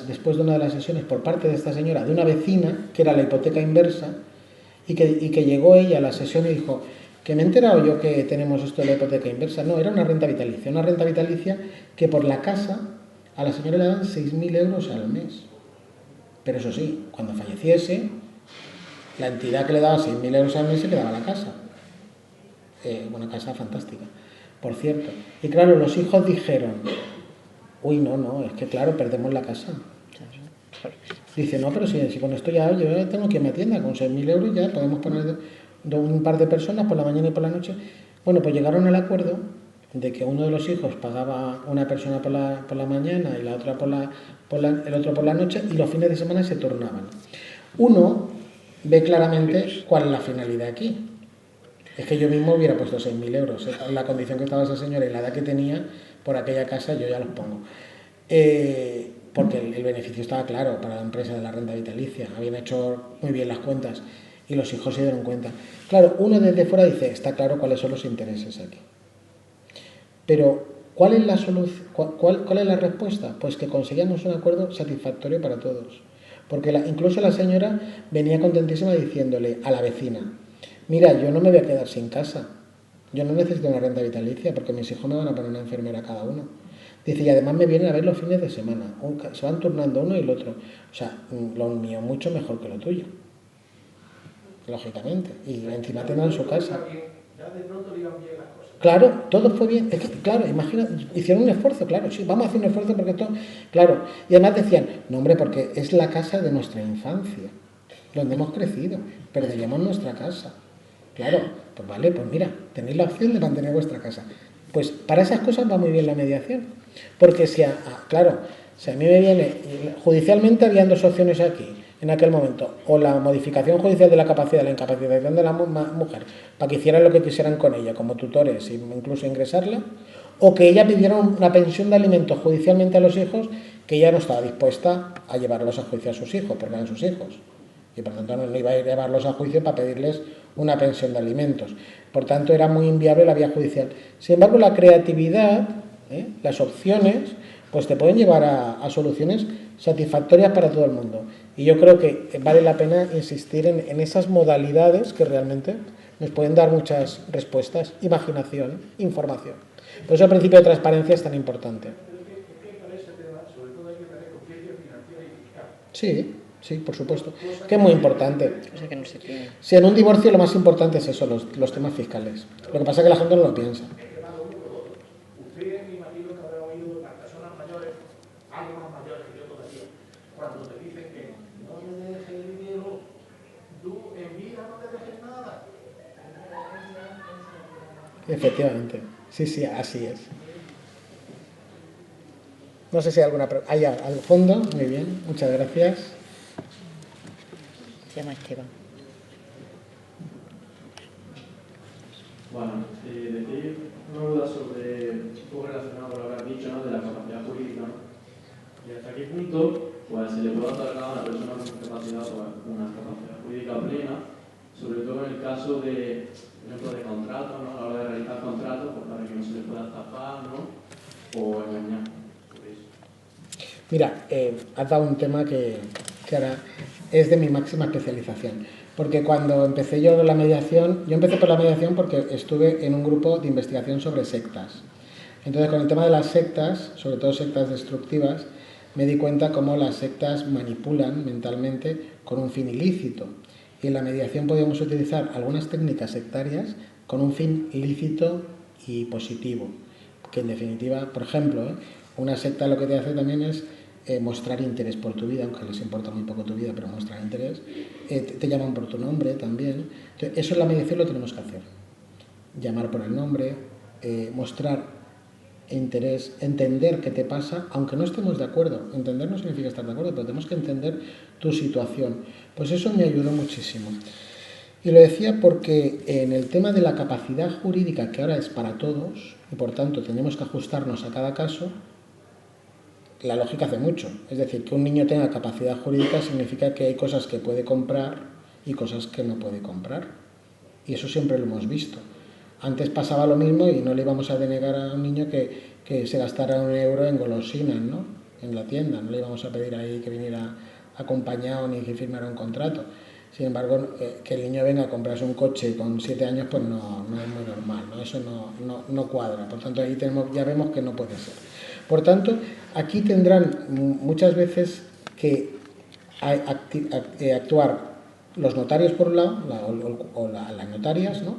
después de una de las sesiones por parte de esta señora, de una vecina, que era la hipoteca inversa, y que llegó ella a la sesión y dijo: que me he enterado yo que tenemos esto de la hipoteca inversa. No, era una renta vitalicia que por la casa a la señora le daban 6.000 euros al mes. Pero eso sí, cuando falleciese, la entidad que le daba 6.000 euros al mes se quedaba la casa. Una casa fantástica, por cierto. Y claro, los hijos dijeron: uy, no, es que claro, perdemos la casa. Dice: no, pero si con esto ya yo tengo que irme a tienda, con 6.000 euros ya podemos poner un par de personas por la mañana y por la noche. Bueno, pues llegaron al acuerdo de que uno de los hijos pagaba una persona por la mañana y la otra el otro por la noche, y los fines de semana se turnaban. Uno ve claramente cuál es la finalidad aquí. Es que yo mismo hubiera puesto 6.000 euros. En la condición que estaba esa señora y la edad que tenía por aquella casa, yo ya los pongo. Porque el beneficio estaba claro para la empresa de la renta vitalicia. Habían hecho muy bien las cuentas y los hijos se dieron cuenta. Claro, uno desde fuera dice: está claro cuáles son los intereses aquí. Pero, ¿cuál es la solución? ¿Cuál es la respuesta? Pues que conseguíamos un acuerdo satisfactorio para todos. Porque incluso la señora venía contentísima diciéndole a la vecina: mira, yo no me voy a quedar sin casa. Yo no necesito una renta vitalicia porque mis hijos me van a poner una enfermera cada uno. Dice: y además me vienen a ver los fines de semana. Se van turnando uno y el otro. O sea, lo mío mucho mejor que lo tuyo. Lógicamente. Y encima tendrán su casa. Ya de pronto le iban bien las cosas. Claro, todo fue bien. Es que, claro, imagina, hicieron un esfuerzo, claro, sí, vamos a hacer un esfuerzo porque esto, claro. Y además decían: no, hombre, porque es la casa de nuestra infancia, donde hemos crecido, perderíamos nuestra casa. Claro, pues vale, pues mira, tenéis la opción de mantener vuestra casa. Pues para esas cosas va muy bien la mediación. Porque claro, Si a mí me viene, judicialmente habían dos opciones aquí, en aquel momento, o la modificación judicial de la capacidad, la incapacitación de la mujer, para que hicieran lo que quisieran con ella, como tutores, e incluso ingresarla, o que ella pidiera una pensión de alimentos judicialmente a los hijos, que ella no estaba dispuesta a llevarlos a juicio a sus hijos, porque eran sus hijos. Y por tanto no iba a llevarlos a juicio para pedirles una pensión de alimentos. Por tanto, era muy inviable la vía judicial. Sin embargo, la creatividad, las opciones, pues te pueden llevar a soluciones satisfactorias para todo el mundo. Y yo creo que vale la pena insistir en esas modalidades que realmente nos pueden dar muchas respuestas, imaginación, información. Por eso el principio de transparencia es tan importante. Para ese tema, sobre todo hay que tener conciencia financiera y fiscal. Sí, sí, por supuesto. Que es muy importante. Cosa que no se tiene. Si en un divorcio lo más importante es eso, los temas fiscales. Lo que pasa es que la gente no lo piensa. Usted, me imagino que habrá oído las personas mayores, algo más mayores que yo todavía, cuando te dicen que no le dejes el dinero, tú en vida no le dejes nada. Efectivamente. Sí, sí, así es. No sé si hay alguna pregunta. Allá, al fondo, muy bien, muchas gracias. Se llama Esteban. Bueno, decir una duda sobre, un poco relacionado con lo que has dicho, ¿no?, de la capacidad jurídica, ¿no? Y hasta qué punto pues, se le puede otorgar a una persona con discapacidad pues, una capacidad jurídica plena, sobre todo en el caso de, por ejemplo, de contratos, ¿no?, a la hora de realizar contratos, pues, para que no se le pueda estafar, ¿no?, o engañar. Por eso. Mira, has dado un tema que ahora es de mi máxima especialización. Porque cuando empecé yo la mediación, yo empecé por la mediación porque estuve en un grupo de investigación sobre sectas. Entonces, con el tema de las sectas, sobre todo sectas destructivas, me di cuenta cómo las sectas manipulan mentalmente con un fin ilícito. Y en la mediación podíamos utilizar algunas técnicas sectarias con un fin lícito y positivo. Que en definitiva, por ejemplo, una secta lo que te hace también es mostrar interés por tu vida, aunque les importa muy poco tu vida, pero mostrar interés. Te llaman por tu nombre también. Entonces, eso en la mediación lo tenemos que hacer. Llamar por el nombre, mostrar interés, entender qué te pasa, aunque no estemos de acuerdo. Entender no significa estar de acuerdo, pero tenemos que entender tu situación. Pues eso me ayudó muchísimo. Y lo decía porque en el tema de la capacidad jurídica, que ahora es para todos, y por tanto tenemos que ajustarnos a cada caso, la lógica hace mucho. Es decir, que un niño tenga capacidad jurídica significa que hay cosas que puede comprar y cosas que no puede comprar. Y eso siempre lo hemos visto. Antes pasaba lo mismo y no le íbamos a denegar a un niño que se gastara €1 en golosinas, ¿no?, en la tienda. No le íbamos a pedir ahí que viniera acompañado ni que firmara un contrato. Sin embargo, que el niño venga a comprarse un coche con 7 años, pues no es muy normal, ¿no? Eso no cuadra. Por tanto, ahí ya vemos que no puede ser. Por tanto, aquí tendrán muchas veces que actuar los notarios por un lado, o las notarias, ¿no?,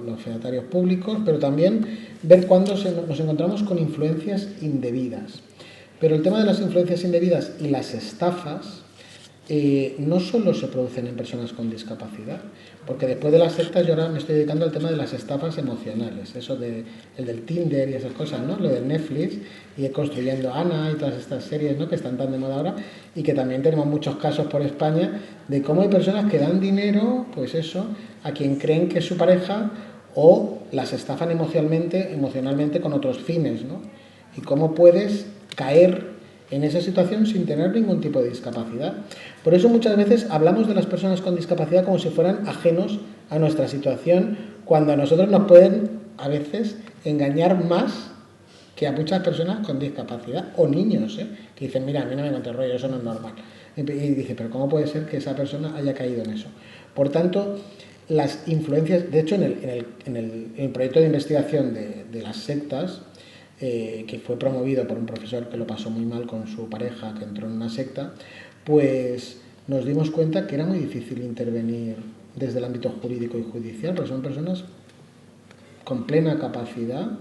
los fedatarios públicos, pero también ver cuándo nos encontramos con influencias indebidas. Pero el tema de las influencias indebidas y las estafas no solo se producen en personas con discapacidad, porque después de las sectas yo ahora me estoy dedicando al tema de las estafas emocionales, eso el del Tinder y esas cosas, ¿no?, lo del Netflix, y construyendo Ana y todas estas series, ¿no?, que están tan de moda ahora, y que también tenemos muchos casos por España de cómo hay personas que dan dinero, pues eso, a quien creen que es su pareja, o las estafan emocionalmente con otros fines, ¿no? Y cómo puedes caer en esa situación sin tener ningún tipo de discapacidad. Por eso muchas veces hablamos de las personas con discapacidad como si fueran ajenos a nuestra situación, cuando a nosotros nos pueden a veces engañar más que a muchas personas con discapacidad, o niños, que dicen, mira, a mí no me encuentro rollo, eso no es normal. Y dice, pero ¿cómo puede ser que esa persona haya caído en eso? Por tanto, las influencias, de hecho en el proyecto de investigación de las sectas, que fue promovido por un profesor que lo pasó muy mal con su pareja, que entró en una secta, pues nos dimos cuenta que era muy difícil intervenir desde el ámbito jurídico y judicial, porque son personas con plena capacidad,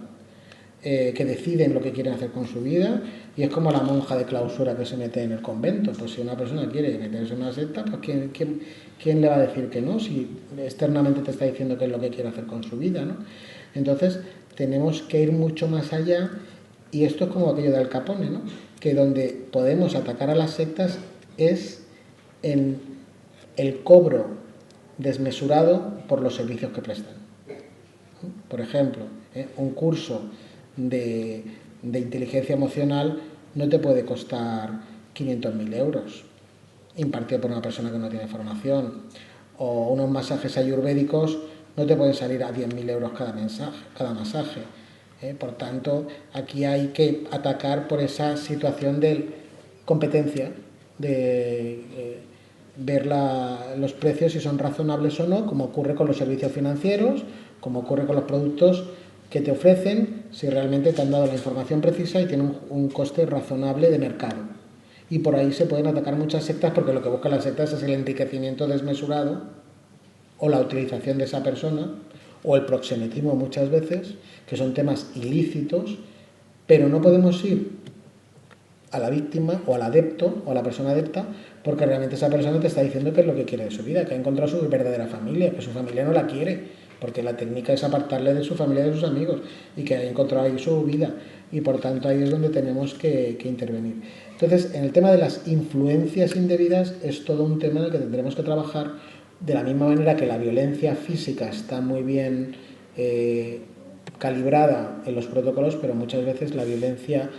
que deciden lo que quieren hacer con su vida, y es como la monja de clausura que se mete en el convento. Pues si una persona quiere meterse en una secta, pues ¿quién le va a decir que no, si externamente te está diciendo qué es lo que quiere hacer con su vida, ¿no? Entonces tenemos que ir mucho más allá Y esto es como aquello de Al Capone, ¿no? Que donde podemos atacar a las sectas es en el cobro desmesurado por los servicios que prestan. Por ejemplo, un curso de inteligencia emocional no te puede costar 500.000 euros impartido por una persona que no tiene formación, o unos masajes ayurvédicos no te pueden salir a 10.000 euros cada masaje. Por tanto, aquí hay que atacar por esa situación de competencia, de ver los precios si son razonables o no, como ocurre con los servicios financieros, como ocurre con los productos que te ofrecen, si realmente te han dado la información precisa y tienen un coste razonable de mercado. Y por ahí se pueden atacar muchas sectas, porque lo que buscan las sectas es el enriquecimiento desmesurado o la utilización de esa persona, o el proxenetismo muchas veces, que son temas ilícitos, pero no podemos ir a la víctima o al adepto o a la persona adepta, porque realmente esa persona te está diciendo qué es lo que quiere de su vida, que ha encontrado su verdadera familia, que su familia no la quiere, porque la técnica es apartarle de su familia y de sus amigos, y que ha encontrado ahí su vida, y por tanto ahí es donde tenemos que intervenir. Entonces, en el tema de las influencias indebidas es todo un tema en el que tendremos que trabajar, de la misma manera que la violencia física está muy bien calibrada en los protocolos, pero muchas veces la violencia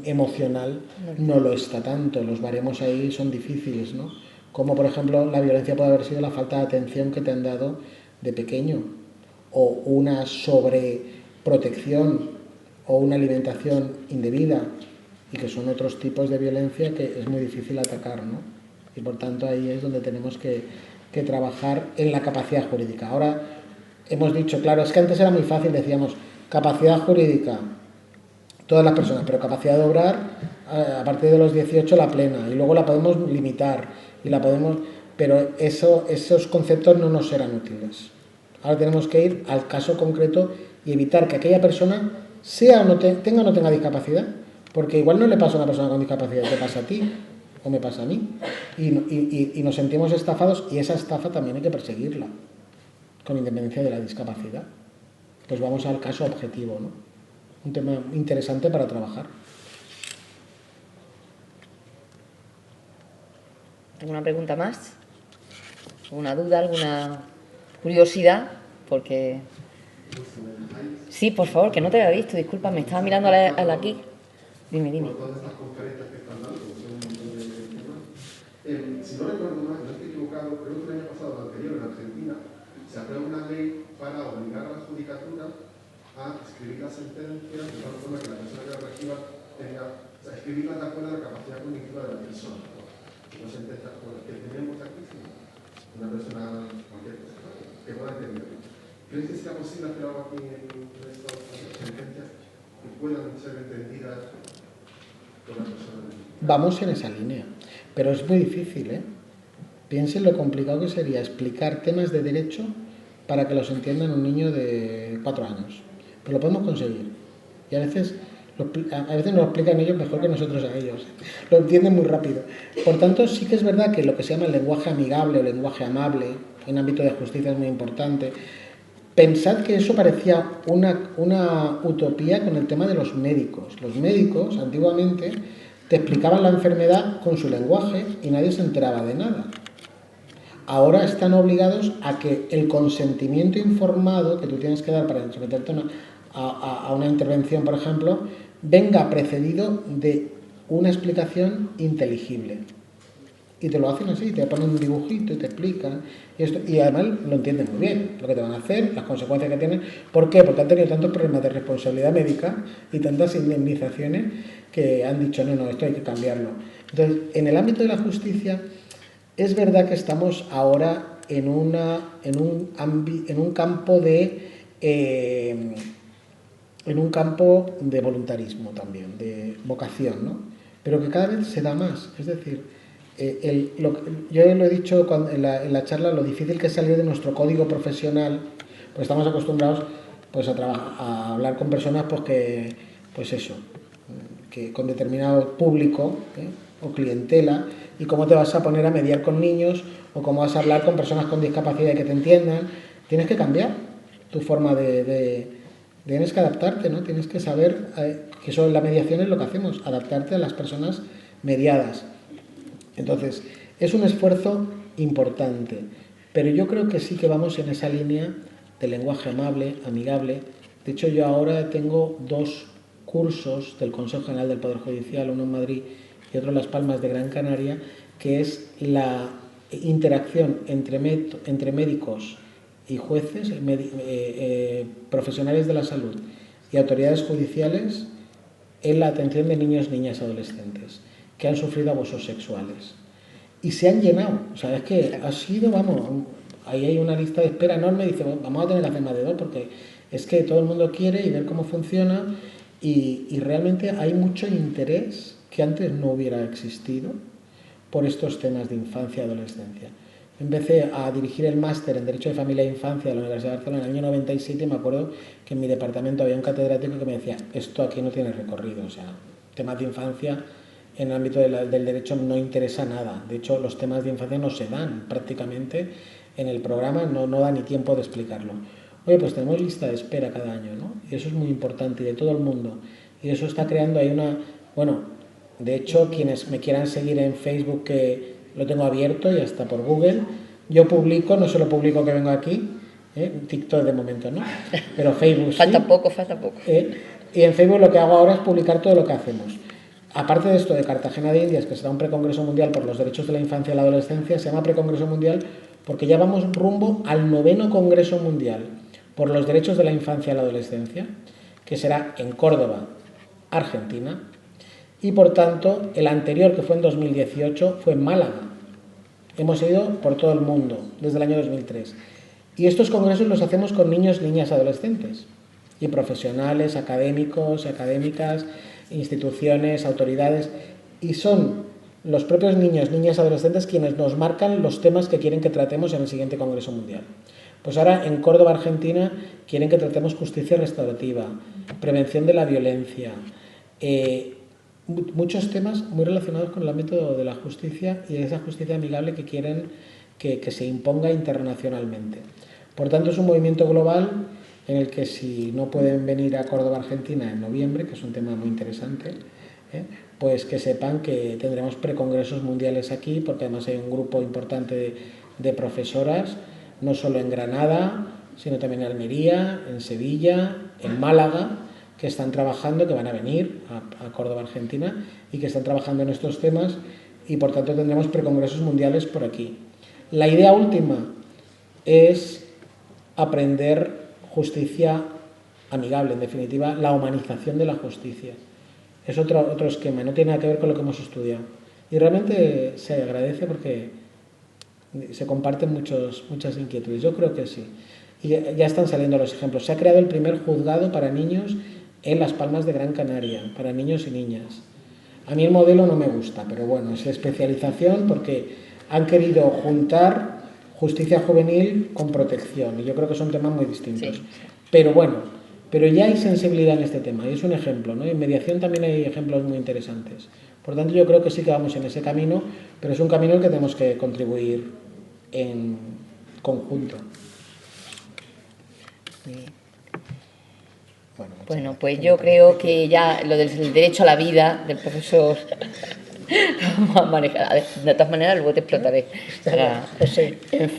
emocional no lo está tanto. Los baremos ahí son difíciles, ¿no? Como por ejemplo la violencia puede haber sido la falta de atención que te han dado de pequeño, o una sobreprotección, o una alimentación indebida, y que son otros tipos de violencia que es muy difícil atacar, ¿no? Y por tanto ahí es donde tenemos que trabajar en la capacidad jurídica. Ahora hemos dicho, claro, es que antes era muy fácil, decíamos capacidad jurídica todas las personas, pero capacidad de obrar a partir de los 18 la plena, y luego la podemos limitar, y la podemos, pero esos conceptos no nos serán útiles. Ahora tenemos que ir al caso concreto y evitar que aquella persona tenga o no tenga discapacidad, porque igual no le pasa a una persona con discapacidad, te pasa a ti o me pasa a mí, y nos sentimos estafados, y esa estafa también hay que perseguirla, con independencia de la discapacidad. Pues vamos al caso objetivo, ¿no? Un tema interesante para trabajar. ¿Alguna pregunta más? ¿Alguna duda? ¿Alguna curiosidad? Porque... Sí, por favor, que no te había visto, disculpa, me estaba mirando a la aquí. Dime. Por todas estas conferencias que están dando, que son un montón de temas. Si no recuerdo mal, no estoy equivocado, creo que el año pasado, el anterior, en Argentina, se aprueba una ley para obligar a la judicatura a escribir las sentencias de tal forma que la persona que la reciba tenga, o sea, escribirlas de acuerdo a la capacidad cognitiva de la persona, ¿no? No sentencias como las que tenemos aquí, sino una persona, cualquier persona, que pueda entender. ¿Crees que sea posible hacer algo aquí en estas sentencias que puedan ser entendidas por la persona? Vamos en esa línea, pero es muy difícil, ¿eh? Piensen lo complicado que sería explicar temas de derecho para que los entiendan un niño de 4 años. Pero lo podemos conseguir. Y a veces nos lo explican ellos mejor que nosotros a ellos. Lo entienden muy rápido. Por tanto, sí que es verdad que lo que se llama el lenguaje amigable o lenguaje amable en ámbito de justicia es muy importante. Pensad que eso parecía una utopía con el tema de los médicos. Los médicos, antiguamente, te explicaban la enfermedad con su lenguaje y nadie se enteraba de nada. Ahora están obligados a que el consentimiento informado que tú tienes que dar para someterte a una intervención, por ejemplo, venga precedido de una explicación inteligible. Y te lo hacen así, te ponen un dibujito y te explican. Y además lo entienden muy bien, lo que te van a hacer, las consecuencias que tienen. ¿Por qué? Porque han tenido tantos problemas de responsabilidad médica y tantas indemnizaciones que han dicho, no, esto hay que cambiarlo. Entonces, en el ámbito de la justicia, es verdad que estamos ahora en un campo de voluntarismo también, de vocación, ¿no? Pero que cada vez se da más. Es decir, yo lo he dicho en la charla, lo difícil que es salir de nuestro código profesional, pues estamos acostumbrados pues a hablar con personas que con determinado público, o clientela, y cómo te vas a poner a mediar con niños, o cómo vas a hablar con personas con discapacidad y que te entiendan. Tienes que cambiar tu forma tienes que adaptarte, ¿no? Tienes que saber Que eso en la mediación es lo que hacemos, adaptarte a las personas mediadas. Entonces, es un esfuerzo importante, pero yo creo que sí que vamos en esa línea de lenguaje amable, amigable. De hecho, yo ahora tengo 2 cursos del Consejo General del Poder Judicial, uno en Madrid y otro en Las Palmas de Gran Canaria, que es la interacción entre médicos y jueces, profesionales de la salud y autoridades judiciales en la atención de niños, niñas y adolescentes que han sufrido abusos sexuales. Y se han llenado, o sea, es que ha sido, vamos, ahí hay una lista de espera enorme, dice, bueno, vamos a tener que hacer más de 2 porque es que todo el mundo quiere y ver cómo funciona y realmente hay mucho interés que antes no hubiera existido por estos temas de infancia y adolescencia. Empecé a dirigir el máster en Derecho de Familia e Infancia de la Universidad de Barcelona en el año 97 y me acuerdo que en mi departamento había un catedrático que me decía, esto aquí no tiene recorrido, o sea, temas de infancia en el ámbito del derecho no interesa nada. De hecho, los temas de infancia no se dan prácticamente en el programa, no da ni tiempo de explicarlo. Oye, pues tenemos lista de espera cada año, ¿no? Y eso es muy importante y de todo el mundo. Y eso está creando ahí una... Bueno, de hecho, quienes me quieran seguir en Facebook, que lo tengo abierto y hasta por Google, yo publico, no solo publico que vengo aquí, TikTok de momento, ¿no? Pero Facebook falta sí. poco. Y en Facebook lo que hago ahora es publicar todo lo que hacemos. Aparte de esto de Cartagena de Indias, que será un precongreso mundial por los derechos de la infancia y la adolescencia, se llama precongreso mundial porque ya vamos rumbo al 9º congreso mundial por los derechos de la infancia y la adolescencia, que será en Córdoba, Argentina, y por tanto el anterior, que fue en 2018, fue en Málaga. Hemos ido por todo el mundo desde el año 2003. Y estos congresos los hacemos con niños, niñas, adolescentes y profesionales, académicos, académicas, instituciones, autoridades, y son los propios niños, niñas, adolescentes quienes nos marcan los temas que quieren que tratemos en el siguiente Congreso Mundial. Pues ahora en Córdoba, Argentina, quieren que tratemos justicia restaurativa, prevención de la violencia, muchos temas muy relacionados con el ámbito de la justicia y de esa justicia amigable que quieren que se imponga internacionalmente. Por tanto, es un movimiento global en el que si no pueden venir a Córdoba, Argentina en noviembre, que es un tema muy interesante, pues que sepan que tendremos precongresos mundiales aquí, porque además hay un grupo importante de profesoras, no solo en Granada, sino también en Almería, en Sevilla, en Málaga, que están trabajando, que van a venir a Córdoba, Argentina, y que están trabajando en estos temas, y por tanto tendremos precongresos mundiales por aquí. La idea última es aprender justicia amigable, en definitiva, la humanización de la justicia. Es otro esquema, no tiene nada que ver con lo que hemos estudiado. Y realmente se agradece porque se comparten muchas inquietudes. Yo creo que sí. Y ya están saliendo los ejemplos. Se ha creado el primer juzgado para niños en Las Palmas de Gran Canaria, para niños y niñas. A mí el modelo no me gusta, pero bueno, es especialización porque han querido juntar justicia juvenil con protección, y yo creo que son temas muy distintos. Sí. Pero bueno, pero ya hay sensibilidad en este tema, y es un ejemplo, ¿no? En mediación también hay ejemplos muy interesantes. Por tanto, yo creo que sí que vamos en ese camino, pero es un camino en el que tenemos que contribuir en conjunto. Bueno, pues yo creo que ya lo del derecho a la vida del profesor vamos a manejar. De todas maneras, luego te explotaré.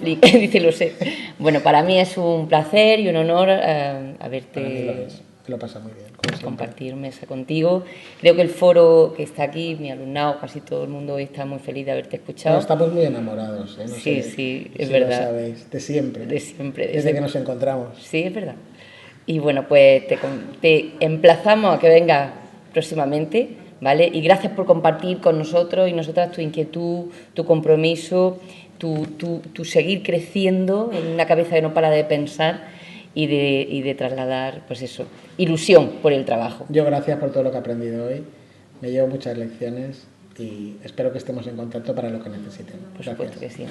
Dice, lo sé. Bueno, para mí es un placer y un honor haberte lo pasa muy bien, compartir mesa contigo. Creo que el foro que está aquí, mi alumnado, casi todo el mundo hoy está muy feliz de haberte escuchado. No, estamos muy enamorados, ¿eh? No sí, sé, sí, es si verdad. Lo sabéis, de siempre. Desde que nos encontramos. Sí, es verdad. Y bueno, pues te emplazamos a que vengas próximamente, ¿vale? Y gracias por compartir con nosotros y nosotras tu inquietud, tu compromiso, tu seguir creciendo en una cabeza que no para de pensar y de trasladar, pues eso, ilusión por el trabajo. Yo gracias por todo lo que he aprendido hoy. Me llevo muchas lecciones y espero que estemos en contacto para lo que necesiten. Por supuesto que sí.